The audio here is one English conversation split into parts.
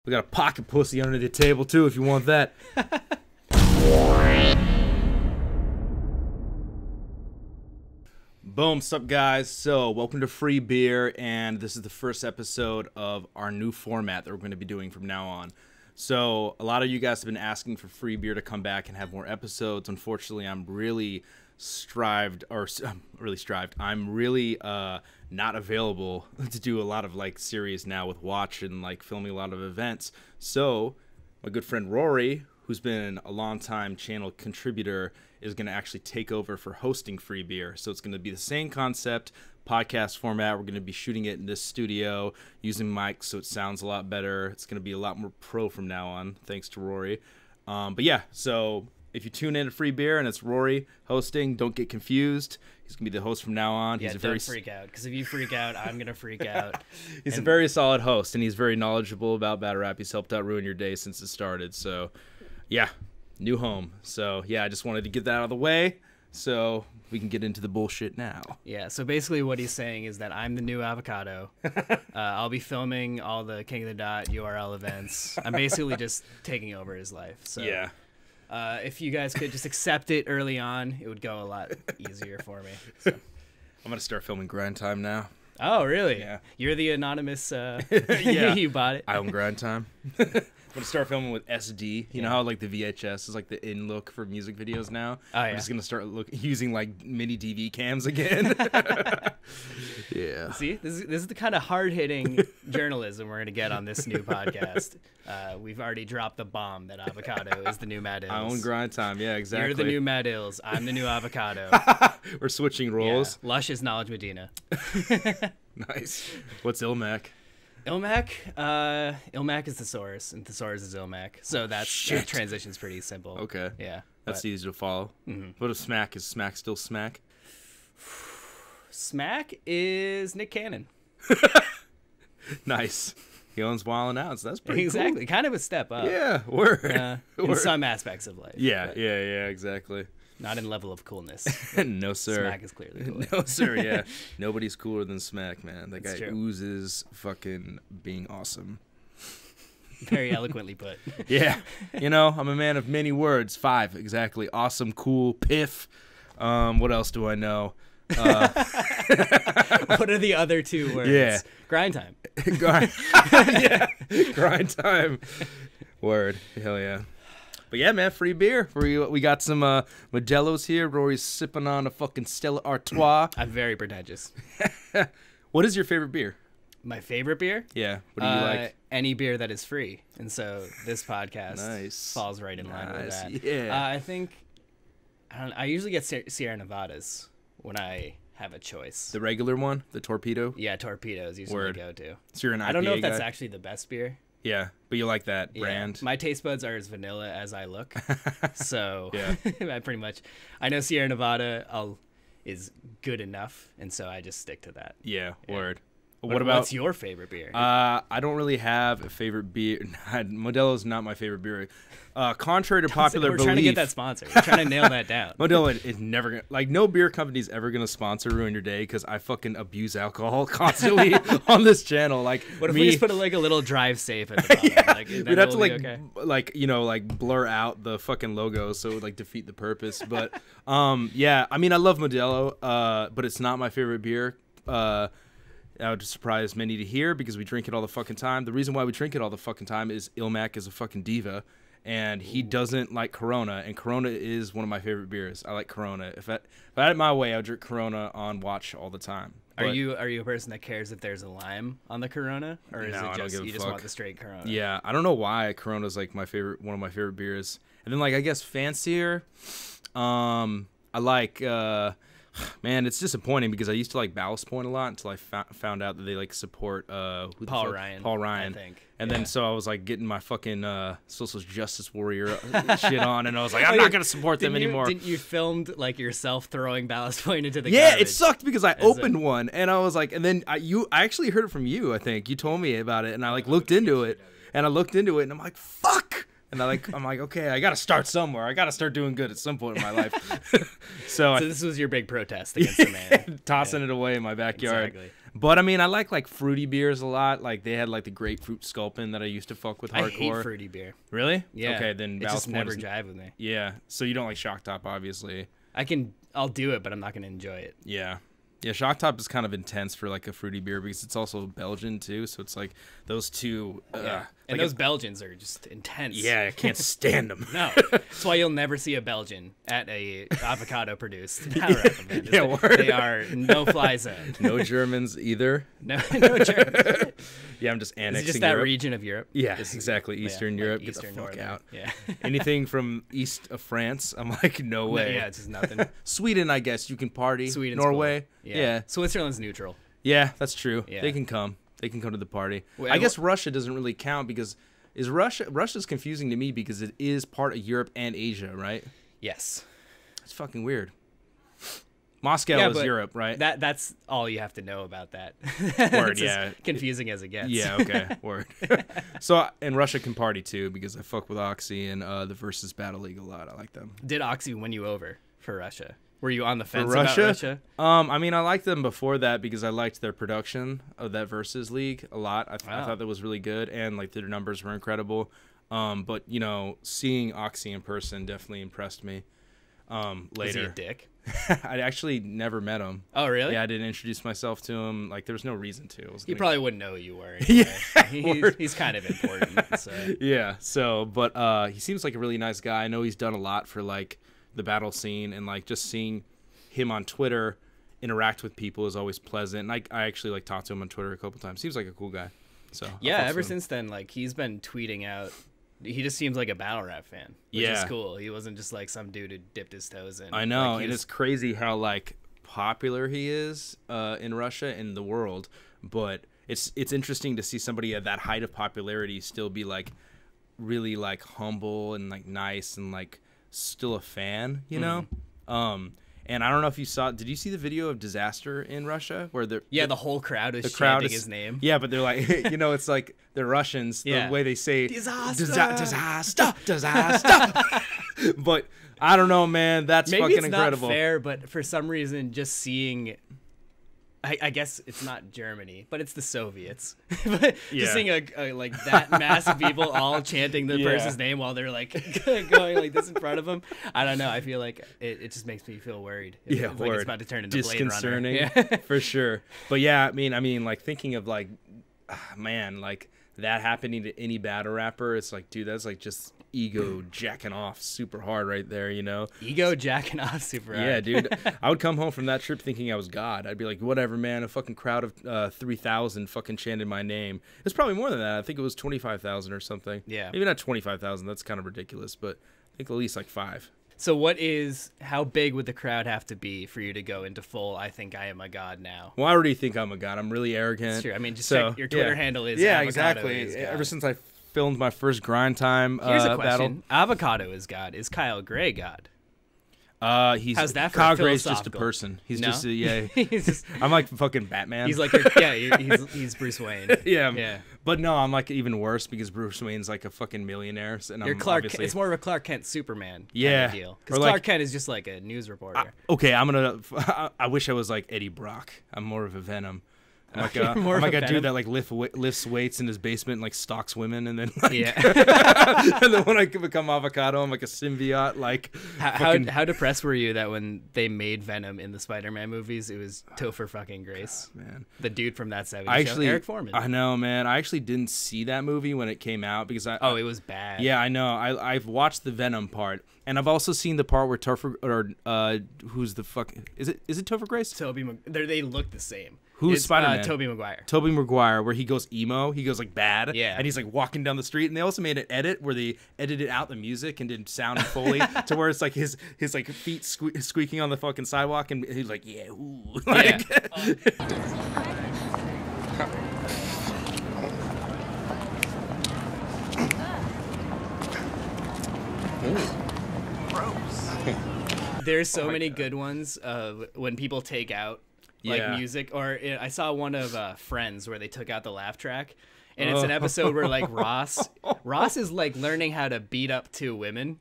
We got a pocket pussy under the table, too, if you want that. Boom, sup guys? So, welcome to Free Beer, and this is the first episode of our new format that we're going to be doing from now on. So, a lot of you guys have been asking for Free Beer to come back and have more episodes. Unfortunately, I'm really not available to do a lot of like series now with Watch and like filming a lot of events. So, my good friend Rory, who's been a long-time channel contributor, is going to actually take over for hosting Free Beer. So it's going to be the same concept, podcast format. We're going to be shooting it in this studio, using mics so it sounds a lot better. It's going to be a lot more pro from now on, thanks to Rory. But yeah, so if you tune in to Free Beer and it's Rory hosting, don't get confused. He's going to be the host from now on. Yeah, don't freak out, because if you freak out, I'm going to freak out. He's a very solid host, and he's very knowledgeable about battle rap. He's helped out Ruin Your Day since it started, so yeah. New home. So yeah, I just wanted to get that out of the way so we can get into the bullshit now. Yeah, so basically what he's saying is that I'm the new Avocado. I'll be filming all the King of the Dot URL events. I'm basically just taking over his life. So yeah. If you guys could just accept it early on, it would go a lot easier for me. So. I'm gonna start filming Grind Time now. Oh really? Yeah. You're the anonymous yeah. You bought it. I own Grind Time. I'm gonna start filming with SD. You know how like the VHS is like the in look for music videos now? Oh, yeah. I'm just gonna start using like mini DV cams again. Yeah. See, this is the kind of hard-hitting journalism we're gonna get on this new podcast. We've already dropped the bomb that Avocado is the new Mad Ills. I own Grind Time. Yeah, exactly. You're the new Mad Ills. I'm the new Avocado. We're switching roles. Yeah. Lush is Knowledge Medina. Nice. What's Ilmac? Ilmac is Thesaurus, and Thesaurus is Ilmac. So that transition's pretty simple. Okay. Yeah. That's easy to follow. Mm-hmm. What if Smack? Is Smack still Smack? Smack is Nick Cannon. Nice. He owns Wild 'N Out, so that's pretty exactly. cool. Kind of a step up. Yeah, word. In some aspects of life. Yeah, yeah, exactly. Not in level of coolness. No, sir. Smack is clearly cooler. No, sir, yeah. Nobody's cooler than Smack, man. That That's guy true. oozes fucking being awesome. Very eloquently put. Yeah. You know, I'm a man of many words. 5, exactly. Awesome, cool, piff. What else do I know? What are the other 2 words? Yeah. Grind Time. Yeah. Grind Time. Word. Hell yeah. But yeah, man, Free Beer. We got some Modelo's here. Rory's sipping on a fucking Stella Artois. I'm very pretentious. What is your favorite beer? My favorite beer? Yeah. What do you like? Any beer that is free. And so this podcast falls right in line with that. Yeah. I think I usually get Sierra Nevadas when I have a choice. The regular one? The Torpedo? Yeah, Torpedo is usually my go-to. So you're an IPA I don't know if that's guy? actually the best beer. Yeah, but you like that brand. My taste buds are as vanilla as I look. So yeah. I know Sierra Nevada is good enough, and so I just stick to that. Yeah, word. What's your favorite beer? I don't really have a favorite beer. Modelo's not my favorite beer. Contrary to popular belief, we're trying to get that sponsor. We're trying to nail that down. Modelo is never gonna, like, no beer company's ever gonna sponsor Ruin Your Day because I fucking abuse alcohol constantly on this channel. Like, what if we just put a little drive safe at the bottom? Yeah, like, we'd have to like blur out the fucking logo so it would like defeat the purpose. But yeah, I mean, I love Modelo, but it's not my favorite beer. That would surprise many to hear because we drink it all the fucking time. The reason why we drink it all the fucking time is Ilmac is a fucking diva, and he doesn't like Corona, and Corona is one of my favorite beers. I like Corona. If I had it my way, I would drink Corona on Watch all the time. Are you a person that cares if there's a lime on the Corona, or is it just you just want the straight Corona? Yeah, I don't know why Corona's like one of my favorite beers. And then like I guess fancier, I like. Man, it's disappointing because I used to like Ballast Point a lot until I found out that they like support Paul Ryan, I think. And then so I was like getting my fucking social justice warrior shit on, and I was like, I'm not gonna support them anymore. Didn't you filmed like yourself throwing Ballast Point into the Yeah, garbage? it sucked because I opened one and I was like, and then I actually heard it from you. I think you told me about it, and I like looked into it, and I'm like, fuck. And I'm like, okay, I got to start somewhere. I got to start doing good at some point in my life. So this was your big protest against the man. Tossing it away in my backyard. Exactly. But I mean, I like fruity beers a lot. Like they had like the grapefruit Sculpin that I used to fuck with hardcore. I hate fruity beer. Really? Yeah. Okay, then it Ballast just Point never is- jive with me. Yeah. So you don't like Shock Top, obviously. I'll do it, but I'm not gonna enjoy it. Yeah. Yeah, Shock Top is kind of intense for like a fruity beer because it's also Belgian too. So it's like those two. Yeah. And like those Belgians are just intense. Yeah, I can't stand them. No, that's why you'll never see a Belgian at a Avocado produced battle rap event. Yeah, word. They are no fly zone. No Germans either. No German. Yeah, I'm just annexing It's just that Europe. region of Europe. Yeah, Just- exactly. Eastern like Europe. Eastern Get the fuck Northern. out. Yeah. Anything from east of France, I'm like, no way. Yeah, it's just nothing. Sweden, I guess you can party. Sweden's Norway. cool. Yeah. Switzerland's neutral. Yeah, that's true. Yeah. They can come. They can come to the party. Wait, I guess Russia doesn't really count because Russia's confusing to me because it is part of Europe and Asia, right? Yes. It's fucking weird. Moscow Yeah, is but Europe, right? That's all you have to know about that. Word, It's yeah. as confusing as it gets. Yeah, okay, word. So, and Russia can party too because I fuck with Oxy and the Versus Battle League a lot. I like them. Did Oxy win you over for Russia? Were you on the fence Russia? about Russia? I mean, I liked them before that because I liked their production of that Versus League a lot. I Wow. thought that was really good, and like their numbers were incredible. But you know, seeing Oxy in person definitely impressed me. Was he a Later, dick? I actually never met him. Oh, really? Yeah, I didn't introduce myself to him. Like, there was no reason to. I was He gonna- probably wouldn't know who you were. Yeah, Anyway. He's kind of important. So. Yeah. So, but he seems like a really nice guy. I know he's done a lot for like the battle scene, and like just seeing him on Twitter interact with people is always pleasant. And I actually like talked to him on Twitter a couple times. Seems like a cool guy. So Yeah, I'll fuck ever with him. since then, like he's been tweeting out. He just seems like a battle rap fan, which is Yeah. cool. He wasn't just like some dude who dipped his toes in. I know, Like, he and was- it's crazy how like popular he is in Russia and the world. But it's interesting to see somebody at that height of popularity still be like really like humble and like nice and like still a fan, you know. And I don't know if you saw. Did you see the video of Disaster in Russia where the the whole crowd is the crowd chanting is his name. Yeah, but they're like, you know, it's like they're Russians. Yeah. The way they say Disaster! disaster. But I don't know, man. That's Maybe fucking it's incredible. not fair, but for some reason, just seeing. I guess it's not Germany, but it's the Soviets. But Yeah. Just seeing a like that mass of people all chanting the Yeah. person's name while they're like going like this in front of them. I don't know. I feel like it just makes me feel worried. Yeah, it's like word. it's about to turn into Blade Runner. Disconcerting, Yeah. for sure. But yeah, I mean, like thinking of like, man, like that happening to any battle rapper, it's like, dude, that's like just ego jacking off super hard right there, you know? Ego jacking off super hard. Yeah, dude. I would come home from that trip thinking I was God. I'd be like, whatever, man. A fucking crowd of 3,000 fucking chanted my name. It's probably more than that. I think it was 25,000 or something. Yeah. Maybe not 25,000. That's kind of ridiculous, but I think at least like 5. So how big would the crowd have to be for you to go into full, I think I am a god now? Well, I already think I'm a God. I'm really arrogant. It's true. I mean, just So, check your Twitter yeah. handle is Yeah, Avocado exactly. is God. Ever since I filmed my first grind time Here's a battle. question. Avocado is God. Is Kyle Gray God? He's How's that for Kyle a Gray's just a philosophical? person. He's No? just yeah. He's just- I'm like fucking Batman. He's like, he's Bruce Wayne. yeah. Yeah. But no, I'm like even worse because Bruce Wayne's like a fucking millionaire, and You're I'm Clark. obviously It's more of a Clark Kent Superman kind Yeah. of deal. Or Because like- Clark Kent is just like a news reporter. okay. I wish I was like Eddie Brock. I'm more of a Venom. I'm like You're more I'm of like a a dude Venom? that like lifts weights in his basement, and, like stalks women, and then like, Yeah. and then when I become Avocado, I'm like a symbiote. Like How depressed were you that when they made Venom in the Spider-Man movies, it was Topher fucking Grace, man. the dude from that 70s I show, actually, Eric Foreman. I know, man. I actually didn't see that movie when it came out because Oh, it was bad. yeah, I know. I've watched the Venom part, and I've also seen the part where Topher or who's the fuck is it Topher Grace? They look the same. Who's It's, Spider-Man? Tobey Maguire. Tobey Maguire, where he goes emo, he goes like bad, Yeah. and he's like walking down the street. And they also made an edit where they edited out the music and did sound and foley to where it's like his like feet squeaking on the fucking sidewalk, and he's like, yeah, ooh. Like, There's so many good ones when people take out like Yeah. music. Or I saw one of Friends where they took out the laugh track, and it's an episode where like Ross is like learning how to beat up 2 women,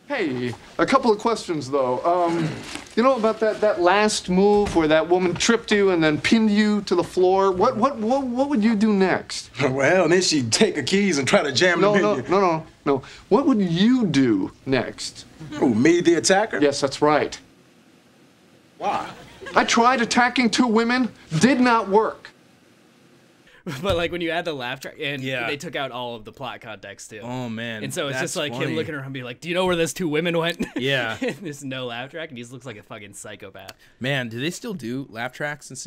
Hey, a couple of questions though. You know about that last move where that woman tripped you and then pinned you to the floor? What would you do next? Well, then she'd take her keys and try to jam them in you. No. What would you do next? Who, me, the attacker? Yes, that's right. Why? I tried attacking 2 women, did not work. But like when you add the laugh track, and Yeah. they took out all of the plot context too. Oh man. And so it's that's just like funny. him looking around, being like, "Do you know where those 2 women went?" Yeah. There's no laugh track, and he just looks like a fucking psychopath. Man, do they still do laugh tracks in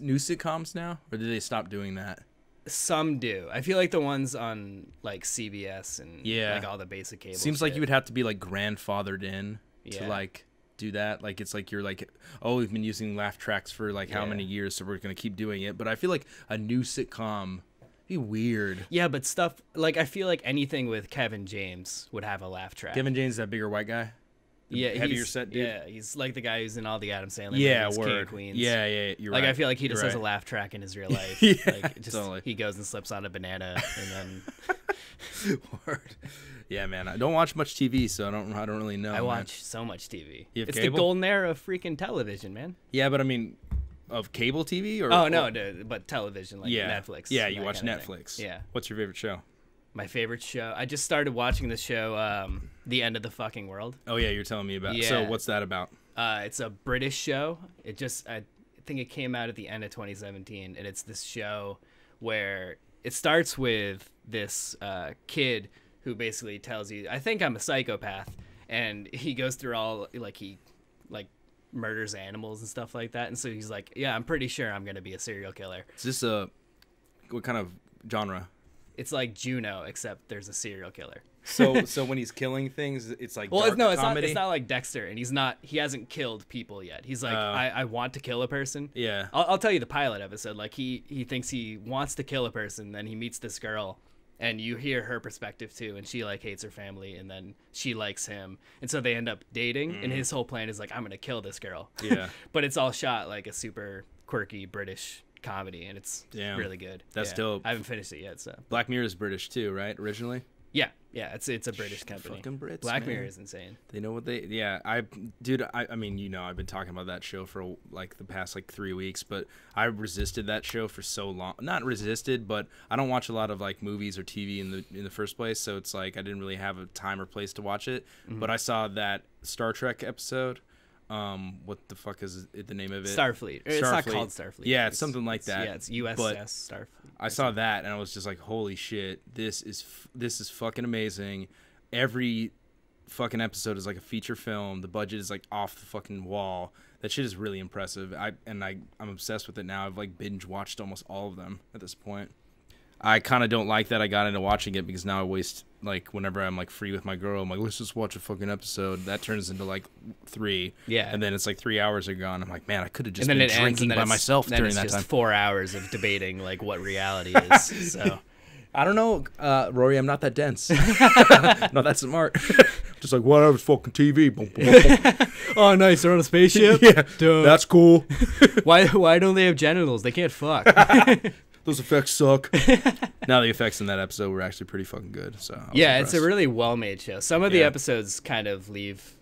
new sitcoms now, or did they stop doing that? Some do. I feel like the ones on like CBS and Yeah. like all the basic cable. Seems like shit. you would have to be like grandfathered in to Yeah. like do that. Like it's like you're like, oh, we've been using laugh tracks for like how Yeah. many years, so we're gonna keep doing it. But I feel like a new sitcom be weird. Yeah, but stuff like I feel like anything with Kevin James would have a laugh track. Kevin James, that bigger white guy. yeah, heavier he's, set dude. Yeah, he's like the guy who's in all the Adam Sandler Yeah, movies, King of word. Queens. Yeah, you're Like right. I feel like he just You're has a right. laugh track in his real life. Yeah, like just totally. he goes and slips on a banana and then Word. Yeah, man. I don't watch much TV, so I don't really know. I man. watch so much TV. You have It's cable? the golden era of freaking television, man. Yeah, but I mean, of cable TV or? Oh no, but television like Yeah, Netflix. Yeah, you that watch kind of thing. Netflix. Yeah. What's your favorite show? My favorite show. I just started watching the show, The End of the Fucking World. Oh yeah, you're telling me about. Yeah. So what's that about? It's a British show. I think it came out at the end of 2017, and it's this show where it starts with this kid who basically tells you, "I think I'm a psychopath," and he goes through all he murders animals and stuff like that, and so he's like, "Yeah, I'm pretty sure I'm gonna be a serial killer." Is this what kind of genre? It's like Juno, except there's a serial killer. So when he's killing things, it's like dark It's comedy? not like Dexter, and he hasn't killed people yet. He's like, I want to kill a person. Yeah. I'll tell you the pilot episode. Like he thinks he wants to kill a person, then he meets this girl, and you hear her perspective too, and she like hates her family, and then she likes him, and so they end up dating, and his whole plan is like, I'm gonna kill this girl. Yeah. But it's all shot like a super quirky British comedy, and it's Damn. really good. That's Yeah. dope. I haven't finished it yet, so Black Mirror is British too, right? Originally. yeah, it's a British company. Fucking Brits, Black man. Mirror is insane. They know what they. Yeah, I mean, I've been talking about that show for like the past 3 weeks, but I resisted that show for so long. Not resisted, but I don't watch a lot of like movies or TV in the first place, so it's like I didn't really have a time or place to watch it. Mm-hmm. But I saw that Star Trek episode. What the fuck is the name of it? Starfleet. It's not called Starfleet. Yeah, it's something like that. Yeah, it's USS But Starfleet. I saw that and I was just like, holy shit, this is fucking amazing. Every fucking episode is like a feature film. The budget is like off the fucking wall. That shit is really impressive. I'm obsessed with it now. I've like binge watched almost all of them at this point. I kind of don't like that I got into watching it because now I waste whenever I'm like free with my girl, I'm like, let's just watch a fucking episode. That turns into like 3. Yeah. And then it's like 3 hours are gone. I'm like, man, I could have just and then been it ends, drinking and then by it's, myself then during it's that just time. 4 hours of debating like what reality is. So I don't know, Rory. I'm not that dense. Not that smart. Just like whatever, fucking TV. Boom, boom, boom, boom. oh, nice. They're on a spaceship. Yeah, Duh. that's cool. Why don't they have genitals? They can't fuck. Those effects suck. Now the effects in that episode were actually pretty fucking good. So I was Yeah, it's a impressed. really well-made show. Some of the Yeah. episodes kind of leave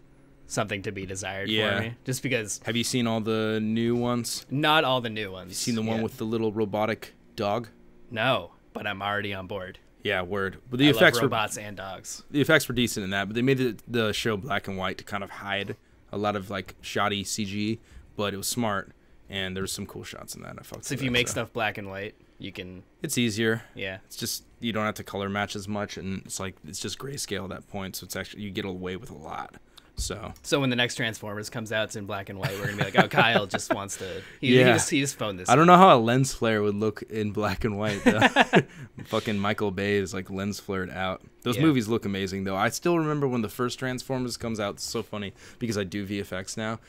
something to be desired Yeah. for me, just because Have you seen all the new ones? not all the new ones. You seen the one yet. with the little robotic dog? No, but I'm already on board. Yeah, word. But the I effects love were robots and dogs. the effects were decent in that, but they made the show black and white to kind of hide a lot of like shoddy CG, but it was smart and there was some cool shots in that. I fucked So with if you it, make so. stuff black and white, you can, It's easier. yeah. It's just you don't have to color match as much, and it's just grayscale at that point. So it's actually you get away with a lot. So So when the next Transformers comes out, it's in black and white. We're gonna be like, oh, Kyle just wants to. He Yeah. just phoned this. I don't know how a lens flare would look in black and white. Though. Fucking Michael Bay is like lens flared out. Those Yeah. movies look amazing though. I still remember when the first Transformers comes out. It's so funny because I do VFX now.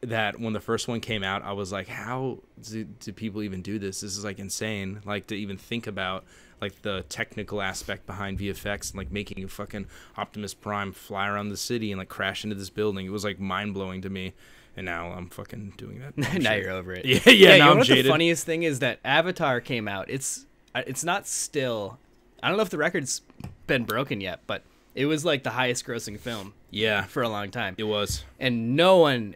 That when the first one came out, I was like, how do people even do this? This is like insane. Like to even think about like the technical aspect behind VFX and like making a fucking Optimus Prime fly around the city and like crash into this building. It was like mind blowing to me. And now I'm fucking doing that. now bullshit. you're over it. Yeah, You now know I'm what jaded. the funniest thing is that Avatar came out. It's not still. I don't know if the record's been broken yet, but It was like the highest grossing film Yeah, for a long time. it was. And no one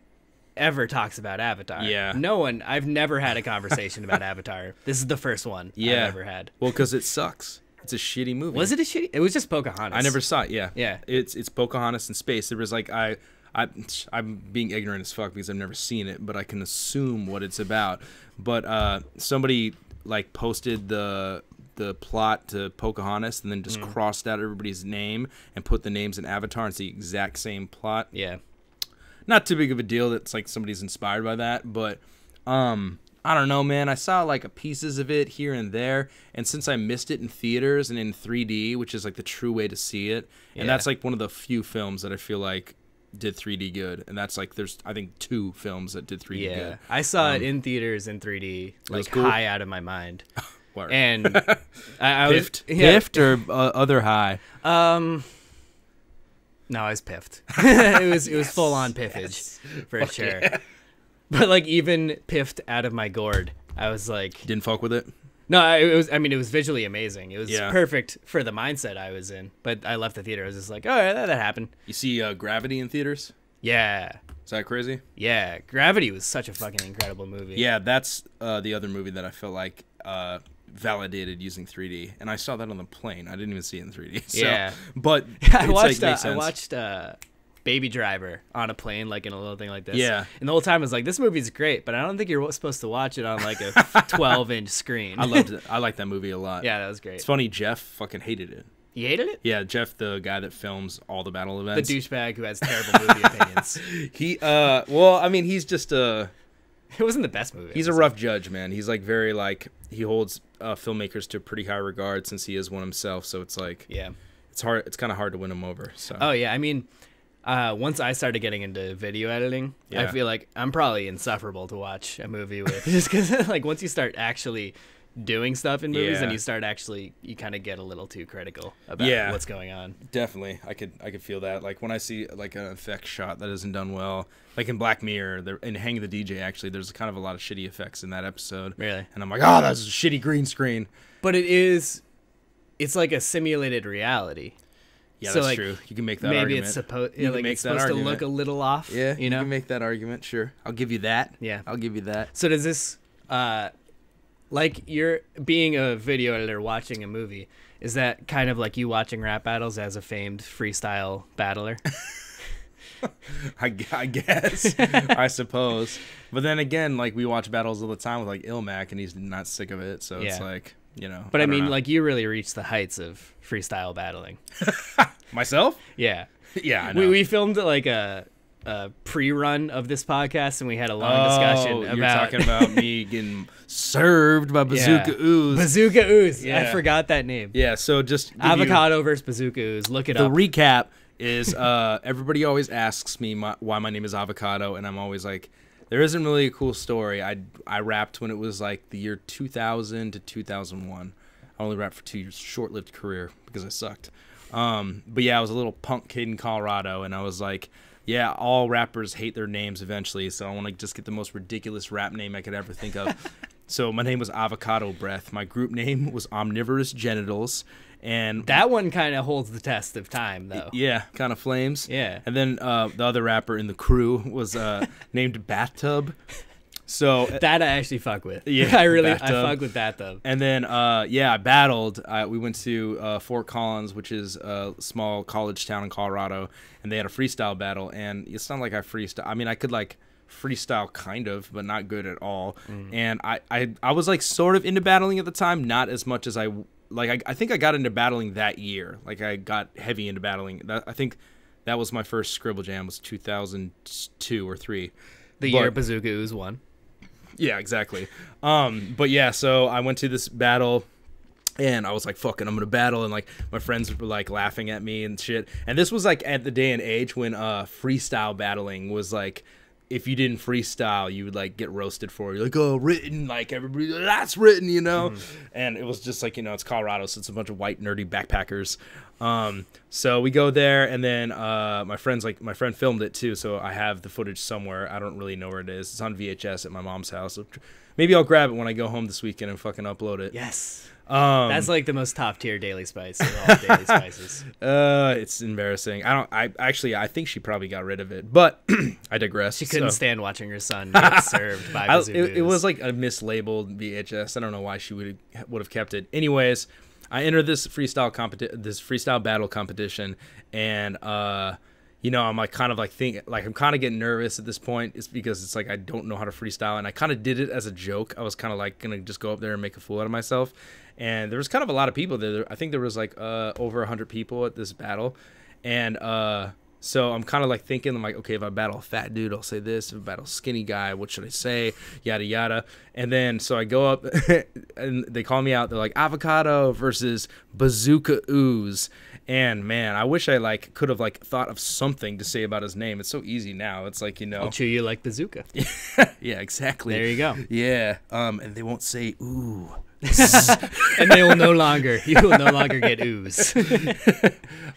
ever talks about Avatar. Yeah. No one. I've never had a conversation about Avatar. This is the first one I've ever had. Well, because it sucks. It's a shitty movie. Was it a shitty? It was just Pocahontas. I never saw it. Yeah. Yeah. It's Pocahontas in space. There was like I'm being ignorant as fuck because I've never seen it, but I can assume what it's about. But somebody like posted the plot to Pocahontas and then just crossed out everybody's name and put the names in Avatar, and it's the exact same plot. Yeah. Not too big of a deal that's like somebody's inspired by that, but I don't know, man. I saw like pieces of it here and there, and since I missed it in theaters and in 3D, which is like the true way to see it, and that's like one of the few films that I feel like did 3D good, and that's like there's I think 2 films that did 3D good. I saw it in theaters in 3D, like cool. high out of my mind. Word. And I was piffed or other high. No, I was piffed. it was full on piffage for sure. Yeah. But like even piffed out of my gourd, I was like, didn't fuck with it. No, it was. I mean, it was visually amazing. It was perfect for the mindset I was in. But I left the theater. I was just like, oh, yeah, that happened. You see Gravity in theaters? Yeah. Is that crazy? Yeah, Gravity was such a fucking incredible movie. Yeah, that's the other movie that I felt like validated using 3D, and I saw that on the plane. I didn't even see it in 3D. So, yeah, but I watched Baby Driver on a plane, like in a little thing like this. Yeah, and the whole time I was like, this movie's great, but I don't think you're supposed to watch it on like a 12-inch screen. I loved it. I liked that movie a lot. Yeah, that was great. It's funny, Jeff fucking hated it. He hated it? Yeah, Jeff, the guy that films all the battle events. The douchebag who has terrible movie opinions. Well, I mean, he's just It wasn't the best movie. He's a rough judge, man. He's like very like he holds filmmakers to pretty high regard since he is one himself. So it's like it's hard. It's kind of hard to win him over. So oh yeah, I mean, once I started getting into video editing, I feel like I'm probably insufferable to watch a movie with, just because like once you start actually doing stuff in movies and you kind of get a little too critical about what's going on. Definitely. I could feel that. Like when I see like an effect shot that isn't done well, like in Black Mirror, in Hang the DJ, actually, there's kind of a lot of shitty effects in that episode. Really? And I'm like, oh, that's a shitty green screen. But it's like a simulated reality. Yeah, so that's like, true. You can make that maybe argument. It's supposed to look a little off. Yeah, you know? can make that argument. Sure, I'll give you that. Yeah, I'll give you that. So does this, like you're being a video editor watching a movie, is that kind of like you watching rap battles as a famed freestyle battler? I guess, I suppose. But then again, like we watch battles all the time with like Ilmac, and he's not sick of it. So it's like, you know. But I mean, like you really reached the heights of freestyle battling. Myself? Yeah. Yeah, I know. We filmed like a pre-run of this podcast, and we had a long discussion about. You're talking about me getting served by Bazooka Ooze. Bazooka Ooze. Yeah. I forgot that name. Yeah, so just Avocado versus Bazooka Ooze. Look it up. The recap is everybody always asks me why my name is Avocado, and I'm always like, there isn't really a cool story. I rapped when it was like the year 2000 to 2001. I only rapped for 2 years, short-lived career because I sucked. But yeah, I was a little punk kid in Colorado, and I was like, yeah, all rappers hate their names eventually, so I want to just get the most ridiculous rap name I could ever think of. So my name was Avocado Breath. My group name was Omnivorous Genitals. And that one kind of holds the test of time, though. Yeah, kind of flames. Yeah. And then the other rapper in the crew was named Bathtub. So that I actually fuck with. Yeah, I fuck with Bathtub. And then I battled. We went to Fort Collins, which is a small college town in Colorado, and they had a freestyle battle. And it's not like I freestyle. I mean, I could like freestyle kind of, but not good at all. And I was like sort of into battling at the time, not as much as I think I got into battling that year. Like I got heavy into battling. I think that was my first Scribble Jam was 2002 or 3. The year Bazooka Ooze won. Yeah, exactly. But yeah, so I went to this battle and I was like, fuck it, I'm gonna battle, and like my friends were like laughing at me and shit. And this was like at the day and age when freestyle battling was like, if you didn't freestyle, you would like get roasted for it. You're like, oh, written, like everybody, that's written, you know? And it was just like, you know, it's Colorado, so it's a bunch of white nerdy backpackers. So we go there, and then my friend filmed it too, so I have the footage somewhere. I don't really know where it is. It's on VHS at my mom's house. So maybe I'll grab it when I go home this weekend and fucking upload it. Yes. That's like the most top tier Daily Spice of all Daily Spices. It's embarrassing. I think she probably got rid of it, but I digress. She couldn't stand watching her son get served by bazookas. It was like a mislabeled VHS. I don't know why she would have kept it. Anyways, I entered this freestyle battle competition, and I'm like kind of like I'm kind of getting nervous at this point. It's because it's like I don't know how to freestyle, and I kind of did it as a joke. I was kind of like gonna just go up there and make a fool out of myself. And there was kind of a lot of people there. I think there was like over 100 people at this battle, and so I'm kind of like thinking, I'm like, okay, if I battle a fat dude, I'll say this. If I battle a skinny guy, what should I say? Yada yada. And then so I go up, and they call me out. They're like, Avocado versus Bazooka Ooze. And man, I wish I like could have like thought of something to say about his name. It's so easy now. It's like, I'll chew you like bazooka. Yeah, exactly. There you go. Yeah. And they won't say ooh. And you will no longer get ooze.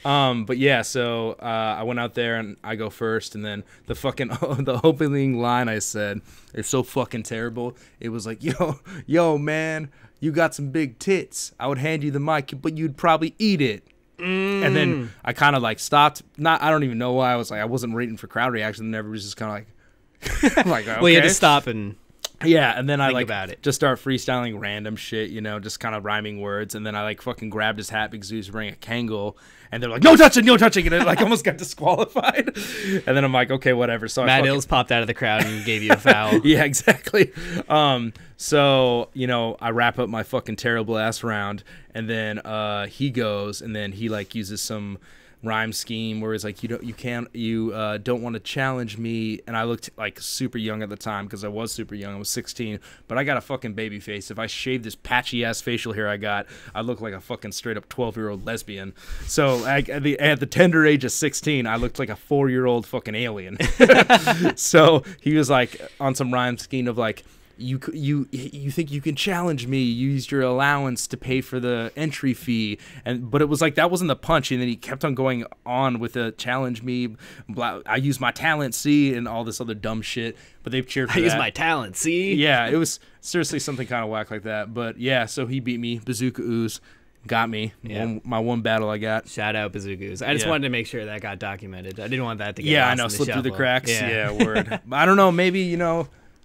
But yeah, so I went out there and I go first, and then the opening line I said, it's so fucking terrible. It was like, yo man, you got some big tits. I would hand you the mic, but you'd probably eat it. And then I kind of like stopped. I don't even know why. I wasn't waiting for crowd reaction, and everybody was just kind of like, like, okay. Well, you had to stop and yeah, and then I like about it. Just start freestyling random shit, just kind of rhyming words, and then I like fucking grabbed his hat because he was wearing a Kangol, and they're like, no touching, and it like almost got disqualified. And then I'm like, okay, whatever. So Matt Ills popped out of the crowd and gave you a foul. Yeah, exactly. So I wrap up my fucking terrible ass round, and then he goes, and then he like uses some rhyme scheme where it's like, you don't want to challenge me. And I looked like super young at the time because I was super young. I was 16, but I got a fucking baby face. If I shaved this patchy ass facial hair I look like a fucking straight up 12-year-old lesbian. So at the tender age of 16, I looked like a 4-year-old fucking alien. So he was like on some rhyme scheme of like, you think you can challenge me? You used your allowance to pay for the entry fee, but it was like that wasn't the punch, and then he kept on going on with the challenge me. Blah, I use my talent, see, and all this other dumb shit. But they cheered for that. I use my talent, see. Yeah, it was seriously something kind of whack like that. But yeah, so he beat me. Bazooka Ooze got me. Yeah. My one battle I got. Shout out Bazooka Ooze. I just wanted to make sure that got documented. I didn't want that to get I know, slip through the cracks. Yeah, word. I don't know. Maybe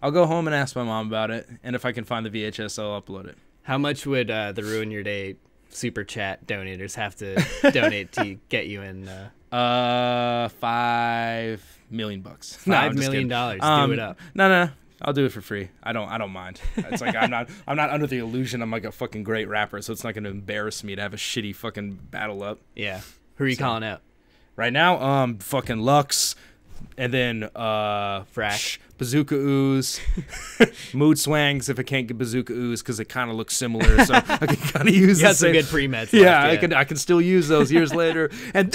I'll go home and ask my mom about it, and if I can find the VHS, I'll upload it. How much would the Ruin Your Day super chat donators have to donate to get you in? $5 million. $5 million. Do it up. No. I'll do it for free. I don't mind. It's like I'm not under the illusion I'm like a fucking great rapper, so it's not going to embarrass me to have a shitty fucking battle up. Yeah. Who are you calling out? Right now, fucking Lux. And then Frack, Bazooka Ooze, Mood Swangs if I can't get Bazooka Ooze because it kind of looks similar, so I can kind of use. You got some good pre-meds. Yeah, I can still use those years later. And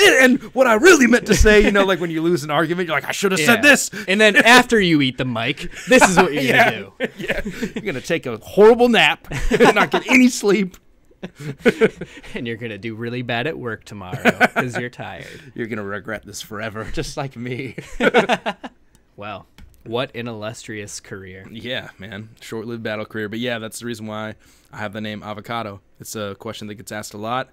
what I really meant to say, like when you lose an argument, you're like, I should have said this. And then after you eat the mic, this is what you're gonna do. Yeah, you're gonna take a horrible nap, not get any sleep. And you're gonna do really bad at work tomorrow because you're tired. You're gonna regret this forever, just like me. Well, what an illustrious career. Yeah, man, short-lived battle career. But yeah, that's the reason why I have the name Avocado. It's a question that gets asked a lot.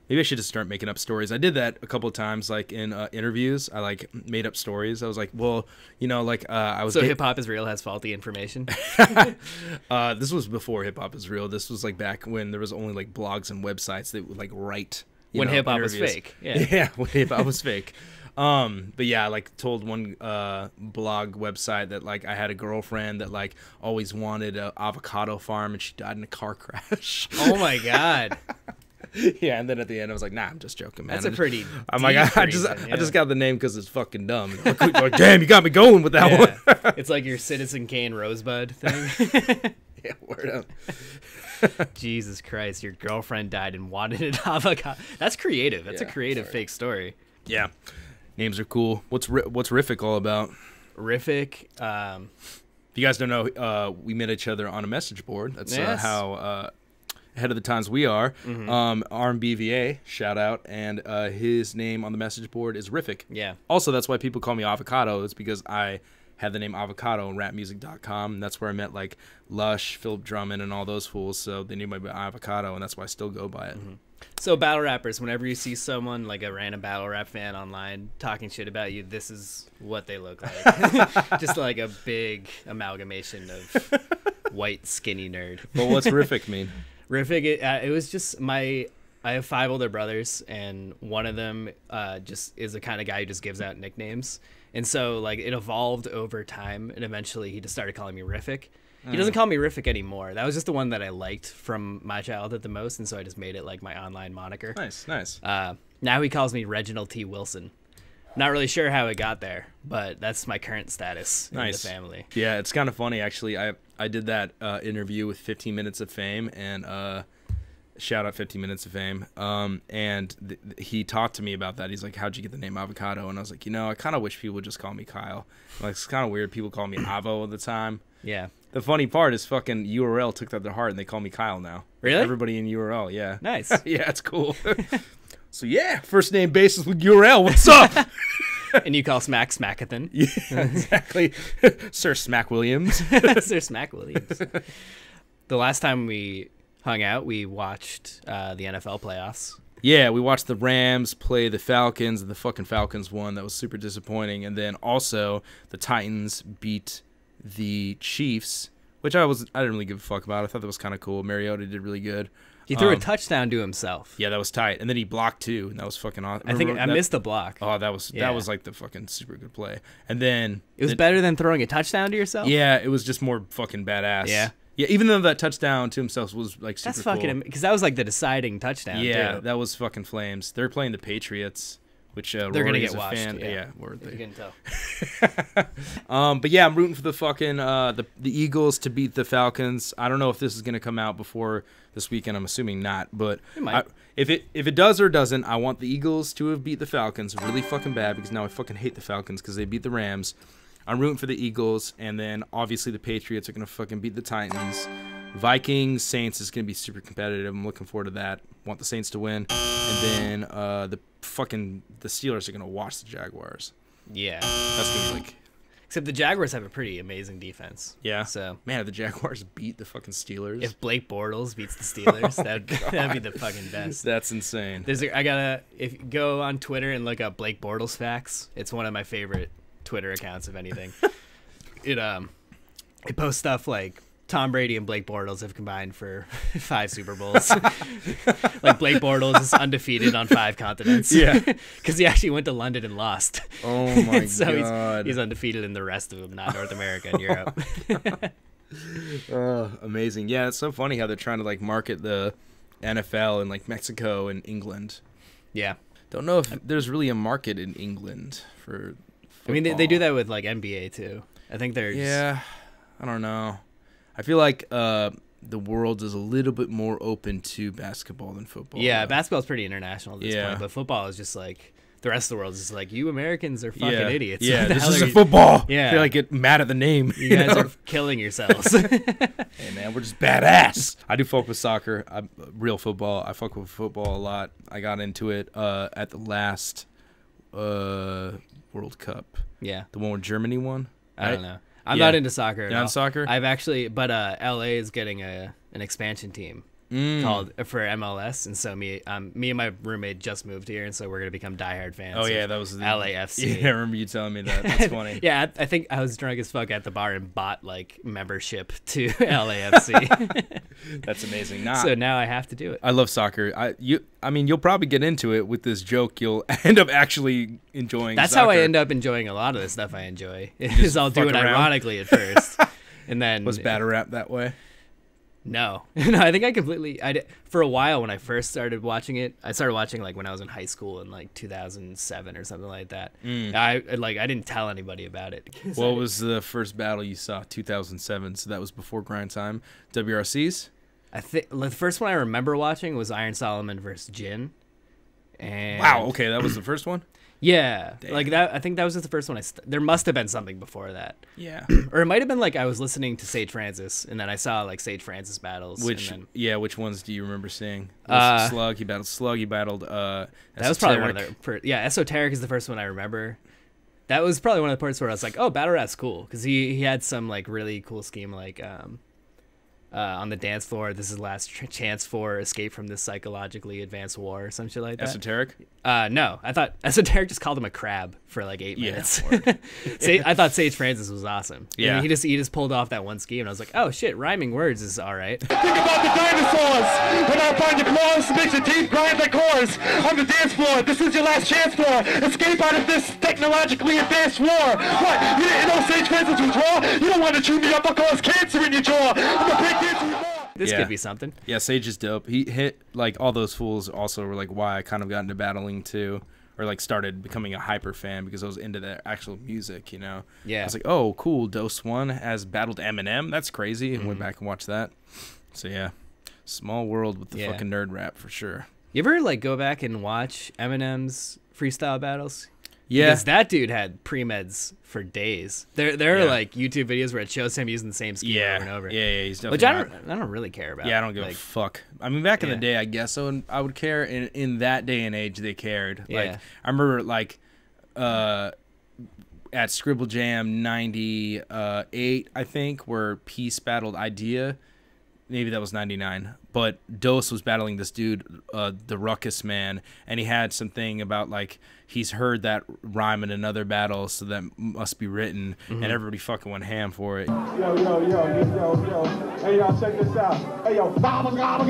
Maybe I should just start making up stories. I did that a couple of times, like in interviews. I like made up stories. I was like, well, I was. So hip hop is real has faulty information. This was before hip hop is real. This was like back when there was only like blogs and websites that would like write. When hip hop was fake. Yeah, when hip hop was fake. But yeah, I like told one blog website that like I had a girlfriend that like always wanted an avocado farm, and she died in a car crash. Oh my god. Yeah, and then at the end I was like, nah, I'm just joking, man. That's a pretty I'm like, I just got the name because it's fucking dumb. Like, damn, you got me going with that one. It's like your Citizen Kane Rosebud thing. Yeah, word up. Jesus Christ, your girlfriend died and wanted an avocado. That's creative. That's a creative fake story. Yeah, names are cool. What's Riffic all about? Riffic. If you guys don't know, we met each other on a message board. That's how ahead of the times we are. RMBVA, shout out, and his name on the message board is Riffic. Yeah. Also, that's why people call me Avocado. It's because I had the name Avocado on rapmusic.com. And that's where I met like Lush, Philip Drummond, and all those fools. So they knew my Avocado, and that's why I still go by it. So battle rappers, whenever you see someone like a random battle rap fan online talking shit about you, this is what they look like. Just like a big amalgamation of white skinny nerd. But what's Riffic mean? Riffic, it was just I have 5 older brothers, and one of them just is the kind of guy who just gives out nicknames. And so like it evolved over time, and eventually he just started calling me Riffic. He doesn't call me Riffic anymore. That was just the one that I liked from my childhood the most, and so I just made it like my online moniker. Nice, nice. Now he calls me Reginald T. Wilson. Not really sure how it got there, but that's my current status in the family. Yeah, it's kind of funny actually. I did that interview with 15 Minutes of Fame, and shout out 15 Minutes of Fame. And he talked to me about that. He's like, "How'd you get the name Avocado?" And I was like, I kind of wish people would just call me Kyle. Like, it's kind of weird. People call me Avo all the time. Yeah. The funny part is fucking URL took that to heart, and they call me Kyle now. Really? Everybody in URL, yeah. Nice. Yeah, it's cool. So yeah, first name basis with URL. What's up? And you call Smack Smackathan. Yeah, exactly. Sir Smack Williams. Sir Smack Williams. The last time we hung out, we watched the NFL playoffs. Yeah, we watched the Rams play the Falcons, and the fucking Falcons won. That was super disappointing. And then also the Titans beat the Chiefs, which I didn't really give a fuck about. I thought that was kind of cool. Mariota did really good. He threw a touchdown to himself. Yeah, that was tight. And then he blocked too, and that was fucking awesome. I missed the block. Oh, that was like the fucking super good play. And then it was better than throwing a touchdown to yourself. Yeah, it was just more fucking badass. Yeah. Yeah, even though that touchdown to himself was like super That's fucking cool. because that was like the deciding touchdown. Yeah, too. that was fucking flames. They're playing the Patriots, which they're Rory gonna is get a washed. fan. Yeah, were they? You can tell. But yeah, I'm rooting for the fucking the Eagles to beat the Falcons. I don't know if this is gonna come out before this weekend. I'm assuming not, but if it does or doesn't, I want the Eagles to have beat the Falcons really fucking bad, because now I fucking hate the Falcons because they beat the Rams. I'm rooting for the Eagles, and then obviously the Patriots are gonna fucking beat the Titans. Vikings, Saints is gonna be super competitive. I'm looking forward to that. Want the Saints to win, and then the Steelers are gonna wash the Jaguars. Yeah, that's gonna be like. Except the Jaguars have a pretty amazing defense. Yeah. So man, if the Jaguars beat the fucking Steelers. If Blake Bortles beats the Steelers, that'd be the fucking best. That's insane. If you go on Twitter and look up Blake Bortles facts, it's one of my favorite Twitter accounts, if anything. It posts stuff like Tom Brady and Blake Bortles have combined for 5 Super Bowls. Like Blake Bortles is undefeated on 5 continents. Yeah, because he actually went to London and lost. Oh my so god, he's undefeated in the rest of them, not North America and Europe. Amazing. Yeah, it's so funny how they're trying to like market the NFL in like Mexico and England. Yeah, don't know if there's really a market in England for football. I mean, they do that with like NBA too. I think they're I don't know. I feel like the world is a little bit more open to basketball than football. Yeah, basketball's pretty international at this Yeah. point, but football is just like the rest of the world is just like, you Americans are fucking idiots. Yeah, What the this hell is are a you- football. Yeah. I feel like get mad at the name. You guys know? are killing yourselves. Hey man, we're just badass. I do fuck with soccer. I'm real football. I fuck with football a lot. I got into it at the last World Cup. Yeah, The one where Germany won. I don't know. I'm Yeah. not into soccer. At You're not all. into soccer? I've actually, but LA is getting an expansion team called for MLS, and so me and my roommate just moved here, and so we're gonna become diehard fans. Oh yeah, of that was the LAFC. Yeah, I remember you telling me that. That's funny. Yeah, I think I was drunk as fuck at the bar and bought like membership to LAFC. That's amazing. Nah, So now I have to do it. I love soccer. I mean, you'll probably get into it with this joke. You'll end up actually enjoying. That's soccer. how I end up enjoying a lot of the stuff I enjoy. Is I'll do fuck it around? ironically at first, and then Was batter rap that way? No, I think I completely. For a while when I first started watching it, I started watching like when I was in high school in like 2007 or something like that. I didn't tell anybody about it. What was the first battle you saw? 2007. So that was before Grind Time. WRCs. I think the first one I remember watching was Iron Solomon versus Jin. And Wow. Okay, that was the first one. Yeah, Damn. like that. I think that was just the first one. There must have been something before that, Yeah. or it might have been like I was listening to Sage Francis, and then I saw like Sage Francis battles. Which and then, which ones do you remember seeing? Slug. He battled Slug. He battled. that was probably one of the. Yeah, Esoteric is the first one I remember. that was probably one of the parts where I was like, oh, battle rap's cool, because he had some like really cool scheme, like on the dance floor, this is last chance for escape from this psychologically advanced war or some shit like that. Esoteric? No, I thought Esoteric just called him a crab for like 8 minutes. I thought Sage Francis was awesome. Yeah. And he just pulled off that one scheme, and I was like, oh shit, rhyming words is all right. Think about the dinosaurs. When I find your claws, makes your teeth grind like cores. On the dance floor, this is your last chance for escape out of this technologically advanced war. What? You didn't know Sage Francis was raw? You don't want to chew me up, I'll cause cancer in your jaw. I'm a big cancer in your jaw. This could be something. Yeah, Sage is dope. He hit, like, all those fools also were, like, why I kind of got into battling, too. Or, like, started becoming a hyper fan because I was into the actual music, you know? Yeah. I was like, oh, cool, Dose 1 has battled Eminem. That's crazy. And went back and watched that. So, yeah. Small world with the fucking nerd rap, for sure. You ever, like, go back and watch Eminem's freestyle battles? Yeah. Because that dude had pre-meds for days. There are, like, YouTube videos where it shows him using the same scheme over and over. Yeah, he's definitely Which I don't really care about. Yeah, I don't give a fuck. I mean, back in the day, I guess I would care. In that day and age, they cared. Yeah. Like, I remember, like, at Scribble Jam 98, I think, where Peace battled Idea. Maybe that was 99. But Dose was battling this dude, the Ruckus Man, and he had something about, like, he's heard that rhyme in another battle, so that must be written, and everybody fucking went ham for it. Yo. Hey, y'all, check this out. Hey, yo, gobble up,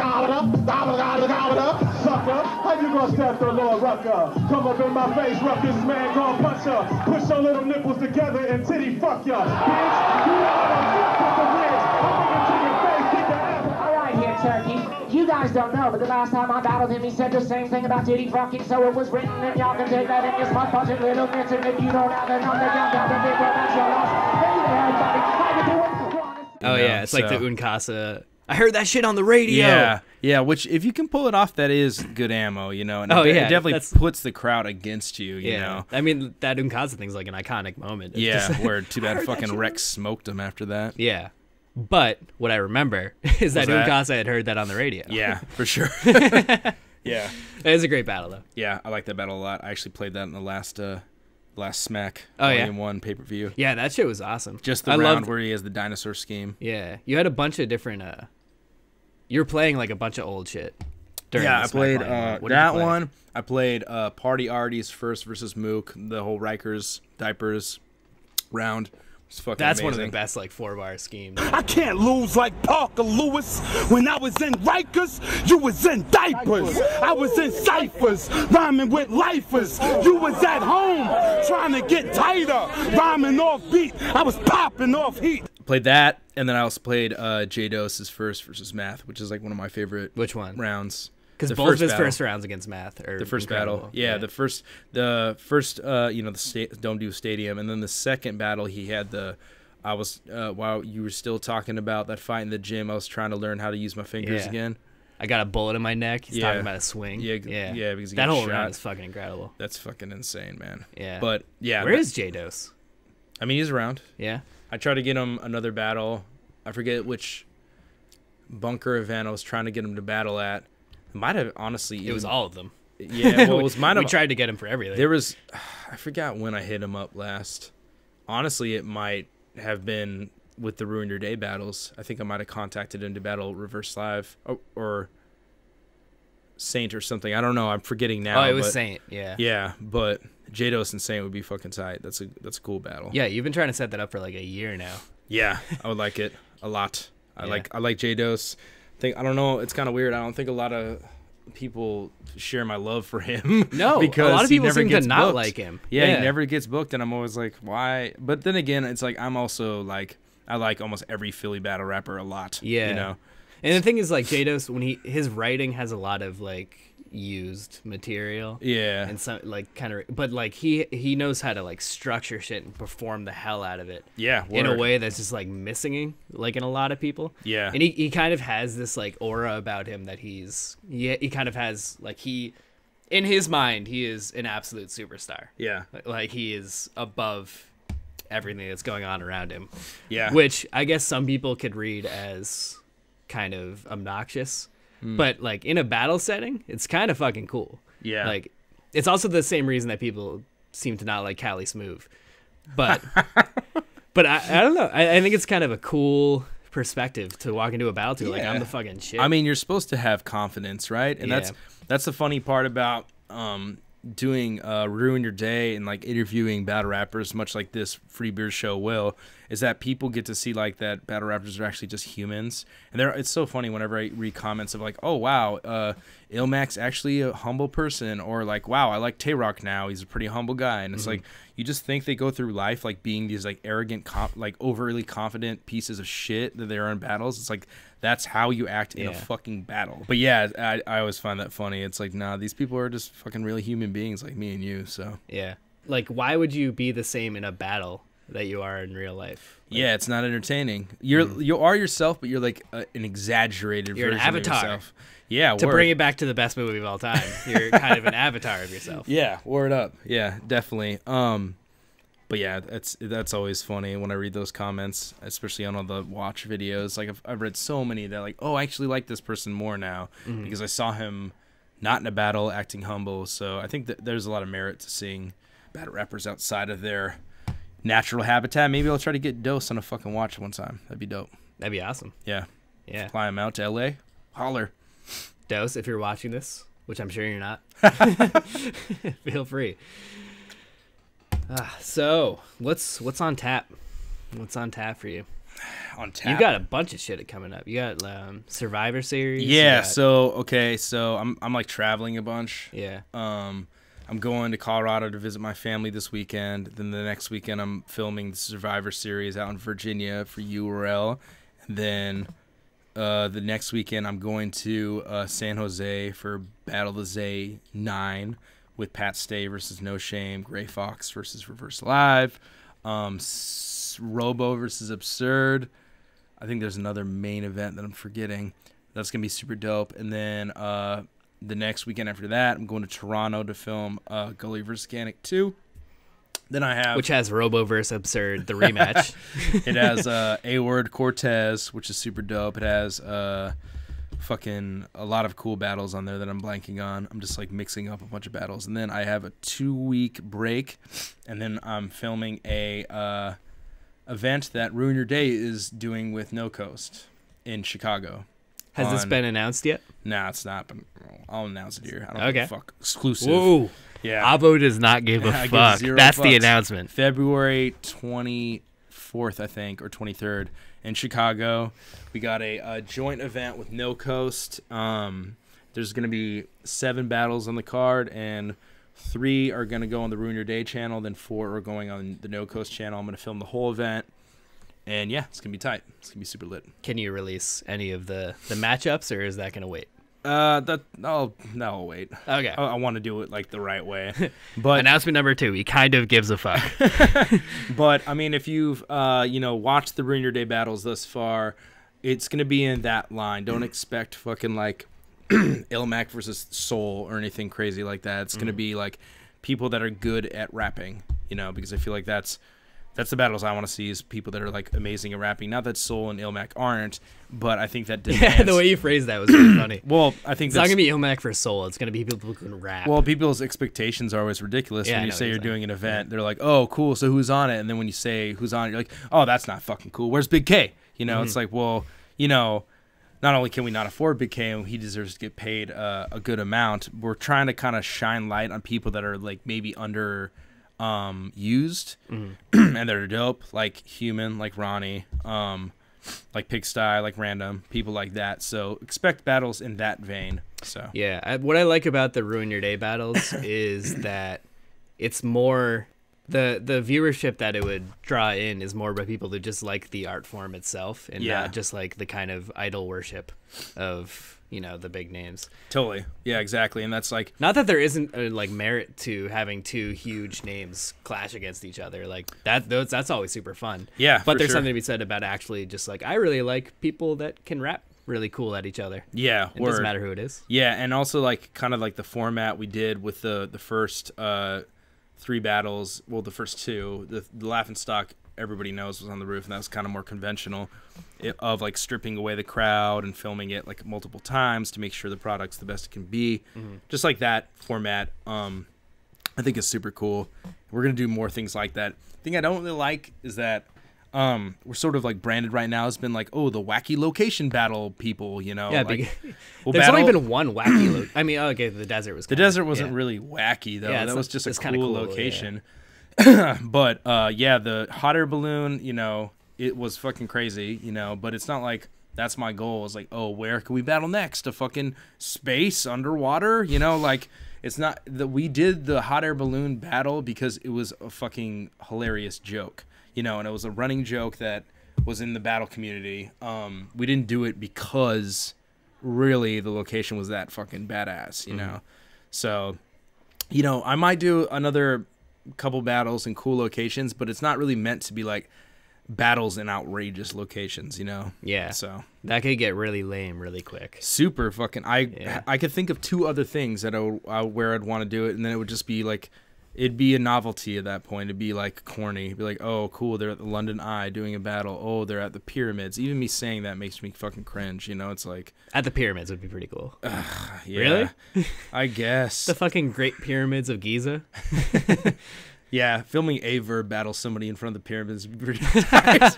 sucker. How you gonna step the Lord Rucker? Come up in my face, Ruckus Man, gonna punch ya. Push your little nipples together and titty fuck ya. Bitch, you know the wigs. I'm to your face, kick your ass. All right, here, Turkey. You guys don't know, but the last time I battled him, he said the same thing about titty fucking, so it was written, and y'all can take that in your smart budget little mitts, and if you don't have the number, y'all got the big one, that's your loss. Hey there, everybody, how you doing? Oh, yeah, it's like the Unkasa. I heard that shit on the radio. Yeah, which, if you can pull it off, that is good ammo, you know? And it definitely puts the crowd against you, you know? I mean, that Unkasa thing's like an iconic moment. It's just, where too bad fucking Rex smoked him after that. Yeah. But what I remember is that Unkasa had heard that on the radio. Yeah, for sure. Yeah. It was a great battle, though. Yeah, I like that battle a lot. I actually played that in the last Smack Volume 1 pay-per-view. Yeah, that shit was awesome. Just the round where he has the dinosaur scheme. Yeah. You had a bunch of different... you were playing, like, a bunch of old shit. I played that one. I played Party Artie's first versus Mook, the whole Rikers Diapers round. That's amazing. one of the best, like, 4-bar schemes. I can't lose like Parker Lewis. When I was in Rikers, you was in diapers. I was in ciphers, rhyming with lifers. You was at home, trying to get tighter, rhyming off beat. I was popping off heat. Played that, and then I also played J-Dose's first versus Math, which is like one of my favorite rounds. Because both of his first rounds against Math are the first incredible. battle. Yeah, the first you know, the Don't Do Stadium, and then the second battle he had while you were still talking about that fight in the gym, I was trying to learn how to use my fingers again. I got a bullet in my neck. He's talking about a swing. Yeah, because that whole round is fucking incredible. That's fucking insane, man. Yeah. But yeah. Where is J-Dose? I mean, he's around. Yeah. I tried to get him another battle. I forget which bunker event I was trying to get him to battle at. It might have honestly. It was all of them. Yeah, well, it was mine. We tried to get him for everything. There was, I forgot when I hit him up last. Honestly, it might have been with the Ruin Your Day battles. I think I might have contacted him to battle Reverse Live or Saint or something. I don't know. I'm forgetting now. Oh, it was Saint. Yeah. Yeah, but J-Dos and Saint would be fucking tight. That's a cool battle. Yeah, you've been trying to set that up for like a year now. Yeah, I would like it a lot. I like J-Dos. I don't know. It's kind of weird. I don't think a lot of people share my love for him. No, because a lot of people never seem gets to not booked. like him. Yeah, he never gets booked, and I'm always like, why? But then again, it's like I'm also like I like almost every Philly battle rapper a lot. Yeah, you know. And the thing is, like J-Dos, when his writing has a lot of like used material. Yeah. And some like kind of, but like he knows how to like structure shit and perform the hell out of it. Yeah. In a way that's just like missing like in a lot of people. Yeah. And he kind of has this like aura about him that he kind of has like in his mind he is an absolute superstar. Yeah. Like he is above everything that's going on around him. Yeah. Which I guess some people could read as kind of obnoxious. But like in a battle setting, it's kind of fucking cool. Yeah. Like it's also the same reason that people seem to not like Cali Smooth, but I don't know. I think it's kind of a cool perspective to walk into a battle to. Like, I'm the fucking shit. I mean, you're supposed to have confidence, right? And that's the funny part about doing Ruin Your Day and like interviewing battle rappers, much like this Free Beer show will, is that people get to see like that battle rappers are actually just humans. And it's so funny whenever I read comments of like, oh wow, Ilmac's actually a humble person, or like, wow, I like Tay-Rock now, he's a pretty humble guy. And it's like, you just think they go through life like being these like arrogant, like overly confident pieces of shit that they are in battles. It's like, that's how you act in a fucking battle. But yeah, I always find that funny. It's like, nah, these people are just fucking really human beings like me and you. So yeah, like, why would you be the same in a battle that you are in real life? Like, yeah, it's not entertaining. You are yourself, but you're like an exaggerated version an avatar. of yourself. Yeah, to bring it back to the best movie of all time, you're kind of an avatar of yourself. Yeah, word up. Yeah, definitely. But yeah, that's always funny when I read those comments, especially on all the watch videos. Like I've read so many that like, oh, I actually like this person more now because I saw him not in a battle acting humble. So I think that there's a lot of merit to seeing battle rappers outside of their natural habitat. Maybe I'll try to get Dose on a fucking watch one time. That'd be dope. That'd be awesome. Yeah. Yeah. Fly him out to LA. Holler. Dose, if you're watching this, which I'm sure you're not, feel free. So what's on tap? What's on tap for you? On tap. You got a bunch of shit coming up. You got Survivor Series. Yeah. So I'm like traveling a bunch. Yeah. I'm going to Colorado to visit my family this weekend. Then the next weekend I'm filming the Survivor Series out in Virginia for URL. And then the next weekend I'm going to San Jose for Battle of the Zay 9 with Pat Stay versus No Shame, Gray Fox versus Reverse Live, Robo versus Absurd. I think there's another main event that I'm forgetting. That's going to be super dope. And then the next weekend after that, I'm going to Toronto to film Gully vs. Gannick 2. Then I have... Which has Robo vs. Absurd, the rematch. It has A-Word Cortez, which is super dope. It has fucking a lot of cool battles on there that I'm blanking on. I'm just like mixing up a bunch of battles. And then I have a 2-week break. And then I'm filming a event that Ruin Your Day is doing with No Coast in Chicago. Has this been announced yet? Nah, it's not. But I'll announce it here. I don't give a fuck. Exclusive. Whoa. Yeah. Avo does not give a fuck. That's the announcement. February 24th, I think, or 23rd in Chicago. We got a joint event with No Coast. There's going to be 7 battles on the card, and 3 are going to go on the Ruin Your Day channel. Then 4 are going on the No Coast channel. I'm going to film the whole event. And yeah, it's going to be tight. It's going to be super lit. Can you release any of the matchups, or is that going to wait? I'll wait. Okay. I want to do it like the right way. But announcement number 2, he kind of gives a fuck. But I mean, if you've watched the Ruin Your Day battles thus far, it's gonna be in that line. Don't expect fucking like Ilmac versus Soul or anything crazy like that. It's gonna be like people that are good at rapping, because I feel like that's the battles I want to see, is people that are like amazing at rapping. Not that Soul and Ilmac aren't, but I think that demands... Yeah, the way you phrased that was really funny. Well, I think it's not gonna be Ilmac for Soul. It's gonna be people who can rap. Well, people's expectations are always ridiculous. Yeah, when you say you're doing an event, they're like, "Oh, cool. So who's on it?" And then when you say who's on it, you're like, "Oh, that's not fucking cool. Where's Big K?" It's like, well, not only can we not afford Big K and he deserves to get paid a good amount, we're trying to kind of shine light on people that are like maybe under used and they're dope, like Human, like Ronnie, like Pigsty, like Random, people like that. So expect battles in that vein. So yeah, what I like about the Ruin Your Day battles is that it's more the viewership that it would draw in is more by people who just like the art form itself and not just like the kind of idol worship of the big names. Totally. Yeah, exactly. And that's like, not that there isn't like merit to having 2 huge names clash against each other. Like that's always super fun. Yeah, but there's something to be said about actually just like, I really like people that can rap really cool at each other. Yeah, it doesn't matter who it is. Yeah, and also like kind of like the format we did with the first 3 battles. Well, the first 2, the Laughing Stock, everybody knows, was on the roof, and that was kind of more conventional, of like stripping away the crowd and filming it like multiple times to make sure the product's the best it can be. Just like that format, I think is super cool. We're gonna do more things like that. The thing I don't really like is that we're sort of like branded right now. It's been like, oh, the wacky location battle people, you know. Yeah, like, there's only been one wacky. I mean, okay, the desert was. The desert wasn't really wacky though. Yeah, that was just a cool location. Yeah. But yeah, the hot air balloon, you know, it was fucking crazy, you know. But it's not like that's my goal. It's like, oh, where can we battle next? A fucking space underwater, you know, like. It's not that we did the hot air balloon battle because it was a fucking hilarious joke, you know, and it was a running joke that was in the battle community. We didn't do it because really the location was that fucking badass, you know. So, you know, I might do another couple battles in cool locations, but it's not really meant to be like battles in outrageous locations, you know. Yeah. So that could get really lame really quick. Super fucking. I could think of 2 other things that where I'd want to do it, and then it would just be like, it'd be a novelty at that point. It'd be like corny. It'd be like, oh, cool, they're at the London Eye doing a battle. Oh, they're at the pyramids. Even me saying that makes me fucking cringe. You know, it's like at the pyramids would be pretty cool. Yeah, really? I guess the fucking Great Pyramids of Giza. Yeah, filming a verb battle somebody in front of the pyramids would be pretty nice.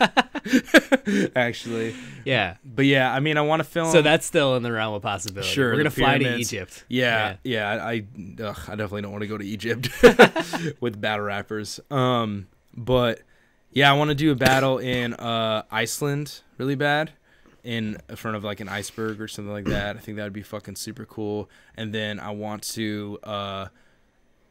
Actually. Yeah. But yeah, I mean, I want to film. So that's still in the realm of possibility. Sure. We're going to fly to Egypt. Yeah. I definitely don't want to go to Egypt with battle rappers. But yeah, I want to do a battle in Iceland really bad in front of like an iceberg or something like that. I think that would be fucking super cool. And then I want to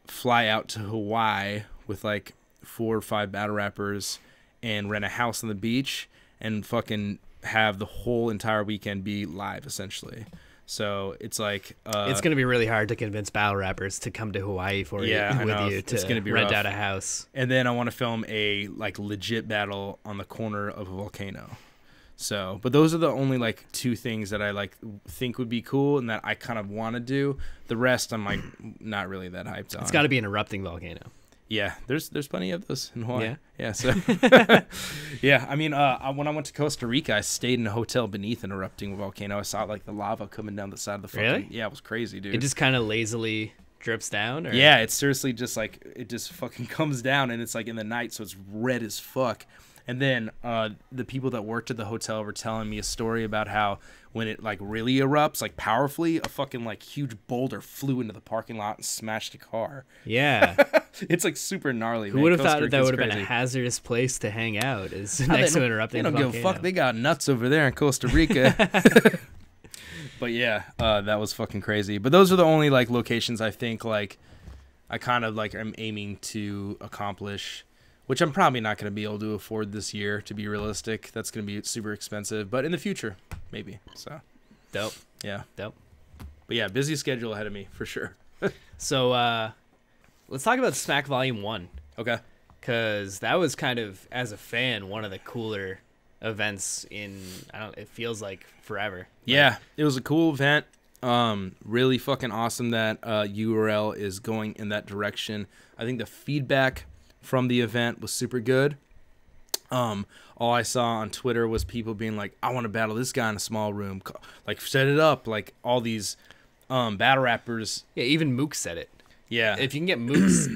fly out to Hawaii with like 4 or 5 battle rappers and rent a house on the beach and fucking have the whole entire weekend be live essentially. So it's like it's gonna be really hard to convince battle rappers to come to Hawaii with you to it's gonna be rent rough. out a house. And then I want to film a like legit battle on the corner of a volcano. So, but those are the only like 2 things that I like think would be cool and that I kind of want to do. The rest I'm like not really that hyped on. It's got to be an erupting volcano. Yeah, there's plenty of those in Hawaii. Yeah. So yeah, I mean, when I went to Costa Rica, I stayed in a hotel beneath an erupting volcano. I saw like the lava coming down the side of the fucking. Really? Yeah, it was crazy, dude. It just kind of lazily drips down. Or? Yeah, it's seriously just like it just fucking comes down, and it's like in the night, so it's red as fuck. And then the people that worked at the hotel were telling me a story about how when it like really erupts, like powerfully, a fucking like huge boulder flew into the parking lot and smashed a car. Yeah. It's like super gnarly. Who would have thought that would have been a hazardous place to hang out? Is next to an erupting volcano. They don't give a fuck. They got nuts over there in Costa Rica. But yeah, that was fucking crazy. But those are the only like locations I think like I kind of like am aiming to accomplish. Which I'm probably not going to be able to afford this year, to be realistic. That's going to be super expensive. But in the future, maybe. So, dope. Yeah. Dope. But yeah, busy schedule ahead of me, for sure. So, let's talk about Smack Volume 1. Okay. Because that was kind of, as a fan, one of the cooler events in, it feels like forever. Yeah, it was a cool event. Really fucking awesome that URL is going in that direction. I think the feedback from the event was super good. All I saw on Twitter was people being like, I want to battle this guy in a small room. Like, set it up. Like, all these battle rappers. Yeah, even Mook said it. Yeah. If you can get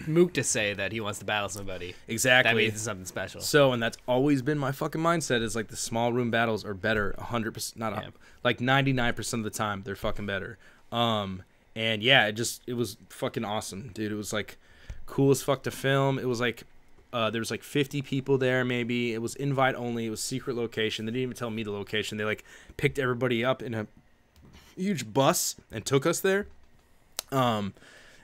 Mook to say that he wants to battle somebody. Exactly. That means it's something special. So, and that's always been my fucking mindset is like the small room battles are better 100%, like 99% of the time they're fucking better. And yeah, it was fucking awesome, dude. It was like cool as fuck to film. It was like there was like 50 people there maybe. It was invite only. It was secret location. They didn't even tell me the location. They like picked everybody up in a huge bus and took us there.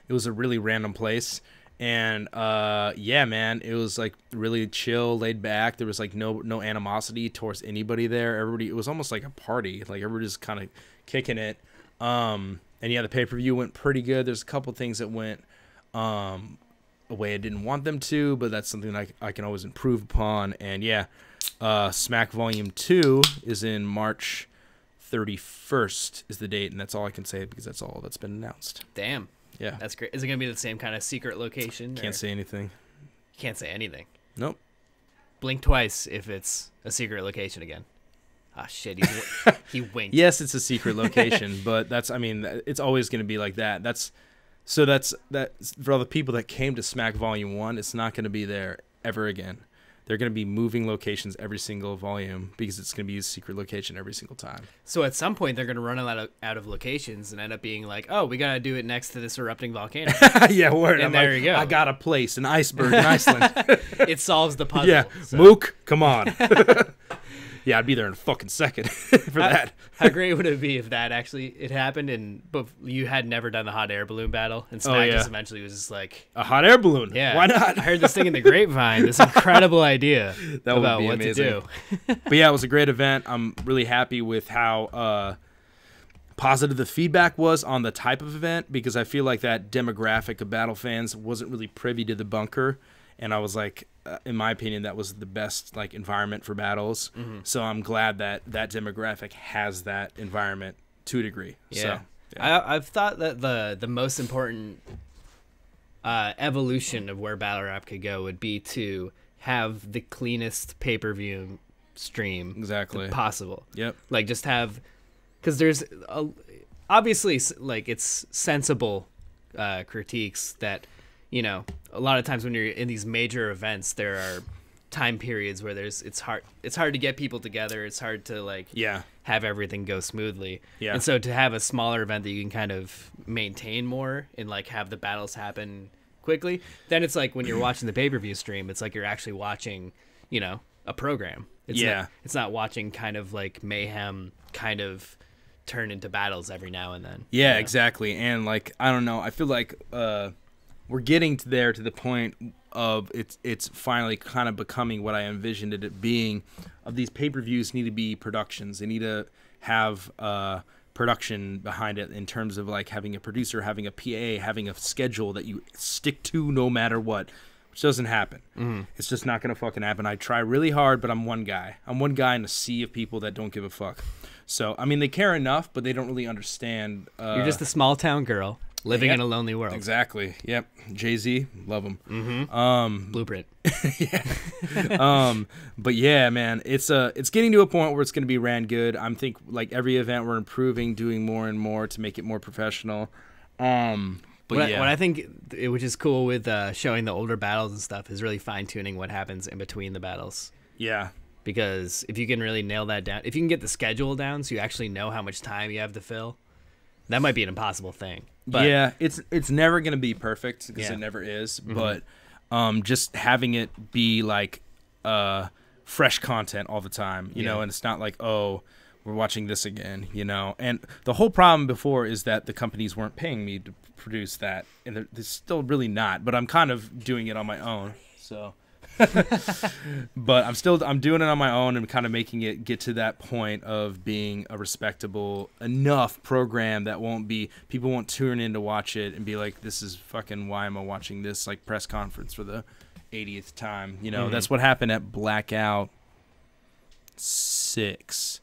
It was a really random place. And yeah, man, it was like really chill, laid back. There was like no animosity towards anybody there. Everybody, it was almost like a party. Like everybody just kind of kicking it. And yeah, the pay-per-view went pretty good. There's a couple things that went a way I didn't want them to, but that's something I can always improve upon. And yeah, Smack Volume 2 is in March 31st is the date, and that's all I can say because that's all that's been announced. Damn. Yeah. That's great. Is it going to be the same kind of secret location? Can't say anything. You can't say anything. Nope. Blink twice if it's a secret location again. Ah, shit. He winked. Yes, it's a secret location, but it's always going to be like that. So that's for all the people that came to Smack Volume 1, it's not going to be there ever again. They're going to be moving locations every single volume because it's going to be a secret location every single time. So at some point, they're going to run out of locations and end up being like, oh, we got to do it next to this erupting volcano. Yeah, word. And there you go. I got a place, an iceberg in Iceland. It solves the puzzle. Yeah, so. Mook, come on. Yeah, I'd be there in a fucking second for that. How great would it be if that actually it happened but you had never done the hot air balloon battle and Smack just eventually was just like a hot air balloon? Yeah, why not? I heard this thing in the grapevine. This incredible idea that about would be what amazing. to do. But yeah, it was a great event. I'm really happy with how positive the feedback was on the type of event because I feel like that demographic of battle fans wasn't really privy to the bunker. And I was like, in my opinion, that was the best like environment for battles. Mm-hmm. So I'm glad that that demographic has that environment to a degree. Yeah, so, yeah. I've thought that the most important evolution of where battle rap could go would be to have the cleanest pay-per-view stream possible. Yep. Like just have, because there's obviously like it's sensible critiques that. You know, a lot of times when you're in these major events, there are time periods where it's hard to get people together. It's hard to like have everything go smoothly. Yeah. And so to have a smaller event that you can kind of maintain more and like have the battles happen quickly, then it's like when you're watching the pay-per-view stream, it's like you're actually watching, you know, a program. It's not watching kind of like mayhem kind of turn into battles every now and then. Yeah, exactly. And like, I don't know, I feel like we're getting to the point of it's finally kind of becoming what I envisioned it being. Of these pay-per-views need to be productions. They need to have production behind it in terms of like having a producer, having a PA, having a schedule that you stick to no matter what, which doesn't happen. Mm-hmm. It's just not gonna fucking happen. I try really hard, but I'm one guy. I'm one guy in a sea of people that don't give a fuck. So I mean, they care enough, but they don't really understand. You're just a small town girl. Living in a lonely world. Exactly. Yep. Jay-Z, love him. Mm-hmm. Blueprint. Yeah. But yeah, man, it's getting to a point where it's going to be ran good. I'm think like every event we're improving, doing more and more to make it more professional. But what I think, which is cool with showing the older battles and stuff, is really fine tuning what happens in between the battles. Yeah. Because if you can really nail that down, if you can get the schedule down, so you actually know how much time you have to fill, that might be an impossible thing. But yeah, it's never going to be perfect because it never is. Mm-hmm. But just having it be like fresh content all the time, you know, and it's not like, oh, we're watching this again, you know. And the whole problem before is that the companies weren't paying me to produce that, and they're still really not. But I'm kind of doing it on my own, so. But I'm doing it on my own and kind of making it get to that point of being a respectable enough program that people won't tune in to watch it and be like, this is fucking, why am I watching this like press conference for the 80th time? You know, that's what happened at Blackout 6.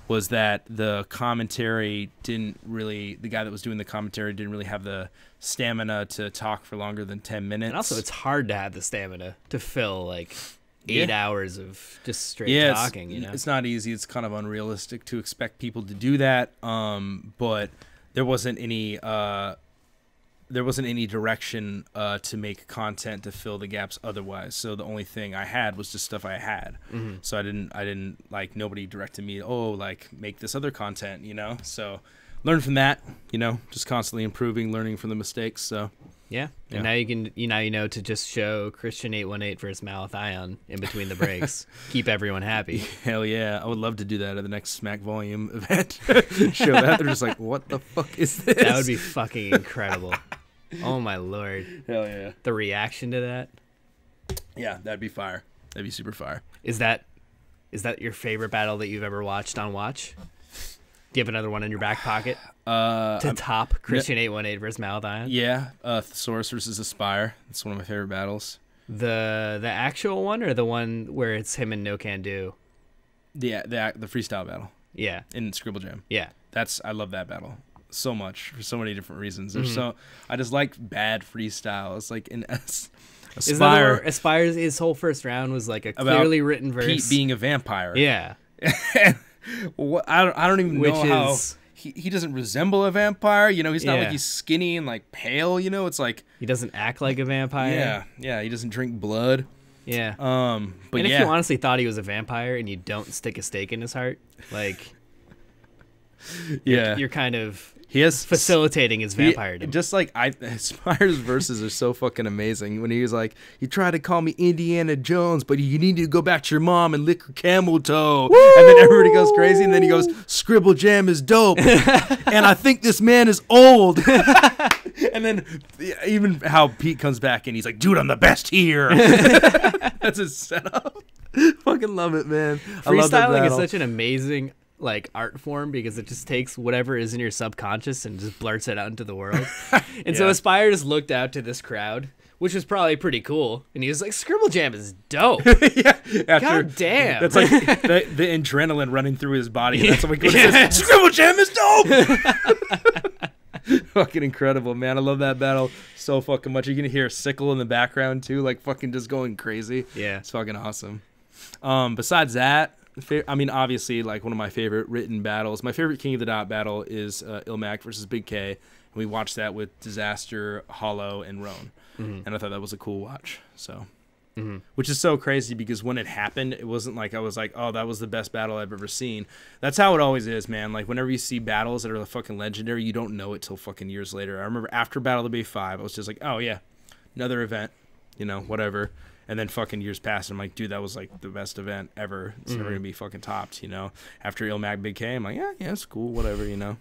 Was that the commentary the guy that was doing the commentary didn't really have the stamina to talk for longer than 10 minutes. And also, it's hard to have the stamina to fill like 8 hours of just straight talking. You know, it's not easy. It's kind of unrealistic to expect people to do that. But there wasn't any direction to make content to fill the gaps otherwise. So the only thing I had was just stuff I had. Mm-hmm. So I didn't like, nobody directed me, oh, like make this other content, you know? So learn from that, you know, just constantly improving, learning from the mistakes. So yeah. And now you know to just show Christian 818 versus Malathion in between the breaks. Keep everyone happy. Hell yeah. I would love to do that at the next Smack Volume event. Show that. They're just like, what the fuck is this? That would be fucking incredible. Oh my lord. Hell yeah. The reaction to that. Yeah, that'd be fire. That'd be super fire. Is that your favorite battle that you've ever watched on Watch? Do you have another one in your back pocket? To top Christian 818 versus Malathion? Yeah. Thesaurus versus Aspire. It's one of my favorite battles. The actual one, or the one where it's him and No Can Do? The freestyle battle. Yeah. In Scribble Jam. Yeah. I love that battle so much for so many different reasons. I just like bad freestyle. It's like in Aspire. Aspire's his whole first round was like a clearly written verse. Pete being a vampire. Yeah. I don't even know how he doesn't resemble a vampire. You know, he's not Yeah. like he's skinny and like pale. You know, it's like He doesn't act like a vampire. yeah. He doesn't drink blood. Yeah. But and yeah, if you honestly thought he was a vampire and you don't stick a stake in his heart, like, yeah, you're kind of he has facilitating his vampiredom. Just like Spider's verses are so fucking amazing. When he was like, "You try to call me Indiana Jones, but you need to go back to your mom and lick her camel toe." Woo! And then everybody goes crazy, and then he goes, "Scribble Jam is dope," and I think this man is old. And then even how Pete comes back and he's like, "Dude, I'm the best here." That's his setup. Fucking love it, man. I love that Freestyling is battle. such an amazing like art form because it just takes whatever is in your subconscious and just blurts it out into the world. And so Yeah. Aspire just looked out to this crowd, which was probably pretty cool, and he was like, "Scribble Jam is dope." Yeah, God damn. That's like the adrenaline running through his body. And that's what he says, "Scribble Jam is dope." Fucking incredible, man. I love that battle so fucking much. You can hear Sickle in the background too, like fucking just going crazy. Yeah. It's fucking awesome. Besides that, I mean, obviously, like one of my favorite written battles, my favorite King of the Dot battle is Ilmac versus Big K. And we watched that with Disaster, Hollow, and Roan. And I thought that was a cool watch. So, which is so crazy because when it happened, it wasn't like I was like, "Oh, that was the best battle I've ever seen." That's how it always is, man. Like whenever you see battles that are fucking legendary, you don't know it till fucking years later. I remember after Battle of the Bay 5, I was just like, "Oh yeah, another event, you know, whatever." And then fucking years passed, and I'm like, "Dude, that was like the best event ever. It's never gonna be fucking topped," you know. After Ilmac Big K, I'm like, "Yeah, it's cool, whatever," you know.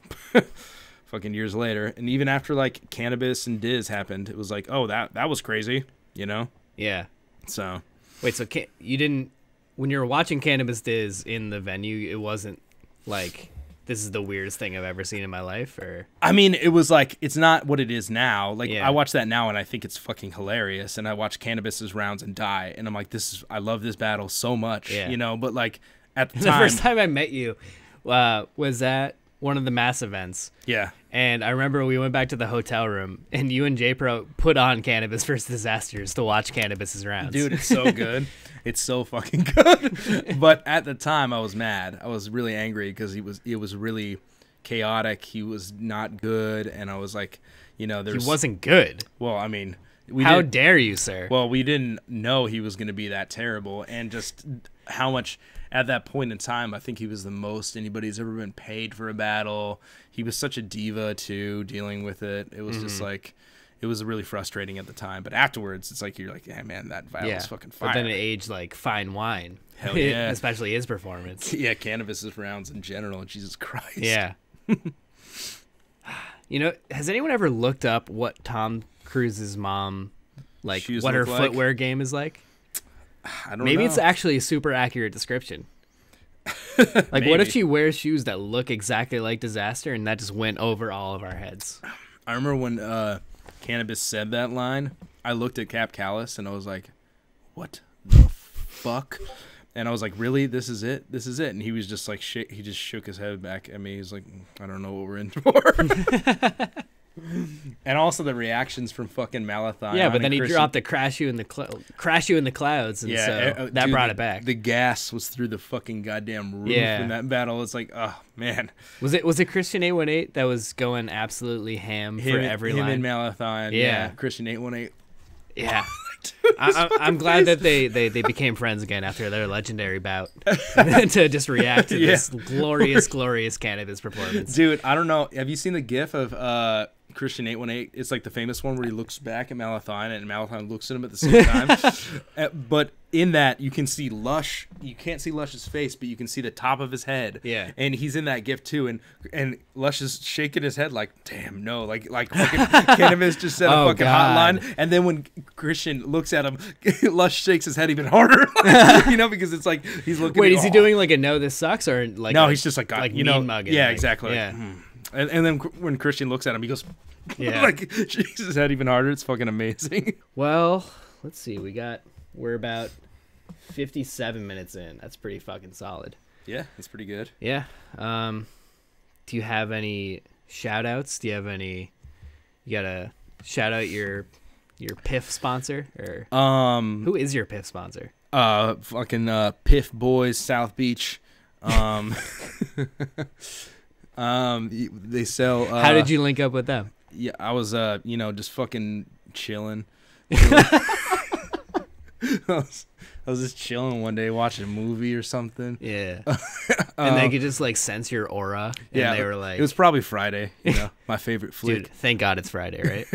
Fucking years later, and even after like Cannabis and Diz happened, it was like, "Oh, that was crazy," you know. Yeah. So Wait, so you didn't, when you were watching Cannabis Diz in the venue, it wasn't like, this is the weirdest thing I've ever seen in my life, or? I mean, it was like, it's not what it is now. Like, Yeah. I watch that now and I think it's fucking hilarious. And I watch Cannabis's rounds and die, and I'm like, I love this battle so much, Yeah. you know. But like at the The time, first time I met you was at one of the mass events. yeah, And I remember we went back to the hotel room, and you and J-Pro put on Cannabis vs. Disasters to watch Cannabis's rounds. dude, it's so good. It's so fucking good. But at the time, I was mad. I was really angry because it was really chaotic. He was not good, and I was like, you know, he wasn't good. Well, I mean, How dare you, sir? Well, we didn't know he was going to be that terrible, and just how much at that point in time, I think he was the most anybody's ever been paid for a battle. He was such a diva too, dealing with it. It was just like, it was really frustrating at the time. But afterwards, it's like you're like, yeah, man, that battle was fucking fire. But then it aged like fine wine. Hell yeah. Especially his performance. Yeah, Cannabis's rounds in general. Jesus Christ. Yeah. You know, has anyone ever looked up what Tom Cruise's mom, like, Shoes what her look like? footwear game is like? I don't know. Maybe it's actually a super accurate description. Like, what if Maybe. she wears shoes that look exactly like Disaster, and that just went over all of our heads? I remember when Cannabis said that line, I looked at Cap Callis and I was like, what the fuck? And I was like, really? This is it? This is it? And he was just like, he just shook his head back at me. He was like, I don't know what we're in for. And also the reactions from fucking Malathon. Yeah, but then he dropped the crash you in the clouds, and so that dude, brought it back. The gas was through the fucking goddamn roof Yeah. in that battle. It's like, oh man. Was it Christian 818 that was going absolutely ham for every him line? and Malathon. Yeah. Christian 818. Yeah. I'm glad that they became friends again after their legendary bout to just react to this glorious Cannabis performance. Dude, I don't know. Have you seen the gif of Christian 818? It's like the famous one where he looks back at Malathon and Malathon looks at him at the same time. But in that, you can see Lush. You can't see Lush's face, but you can see the top of his head. Yeah. And he's in that gif too. And Lush is shaking his head like, damn, no. Like fucking Cannabis just said a fucking hotline. And then when Christian looks at him, Lush shakes his head even harder. You know, because it's like he's looking. Wait, is he doing like a no this sucks or like? No, he's just like you know, mean mugging. yeah, like, exactly. Yeah. Like, and then when Christian looks at him, he goes, Yeah. like shakes his head even harder. It's fucking amazing. Well, let's see. We're about 57 minutes in. That's pretty fucking solid. Yeah, that's pretty good. Yeah. Do you have any shout outs? Do you have any? You gotta shout out your PIF sponsor, or who is your PIF sponsor? Fucking Piff Boys, South Beach. They sell. How did you link up with them? Yeah, I was just fucking chilling. I was just chilling one day watching a movie or something. Yeah. And they could just like sense your aura. And Yeah, they were like, it was probably Friday. My favorite flick. dude, thank God it's Friday, right?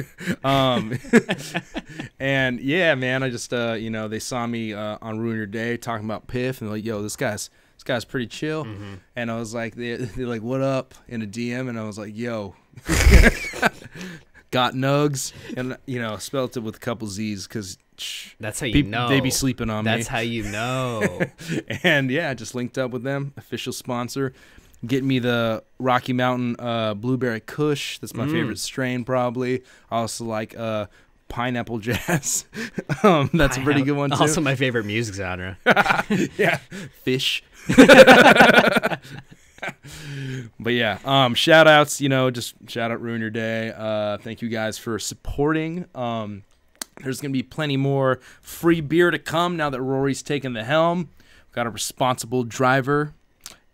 And yeah, man, I just they saw me on Ruin Your Day talking about Piff, and they're like, yo, this guy's pretty chill. And I was like, they're like, what up, in a DM, and I was like, yo, got nugs, and spelt it with a couple Z's because that's how you know they be sleeping on me. That's how you know. And yeah, I just linked up with them, official sponsor. Get me the Rocky Mountain Blueberry Kush. That's my favorite strain, probably. I also like Pineapple Jazz. That's a pretty good one too. Also my favorite music genre. Yeah, fish. But yeah, shout outs, just shout out Ruin Your Day. Thank you guys for supporting. There's going to be plenty more free beer to come now that Rory's taken the helm. We've got a responsible driver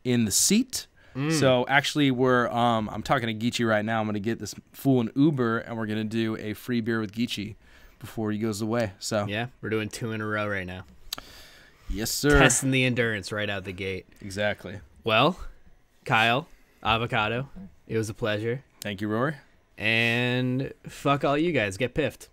in the seat. So actually I'm talking to Geechee right now. I'm going to get this fool an Uber, and we're going to do a free beer with Geechee before he goes away. So yeah, we're doing 2 in a row right now. Yes, sir. Testing the endurance right out the gate. Exactly. Well, Kyle, Avocado, it was a pleasure. Thank you, Rory. And fuck all you guys. Get piffed.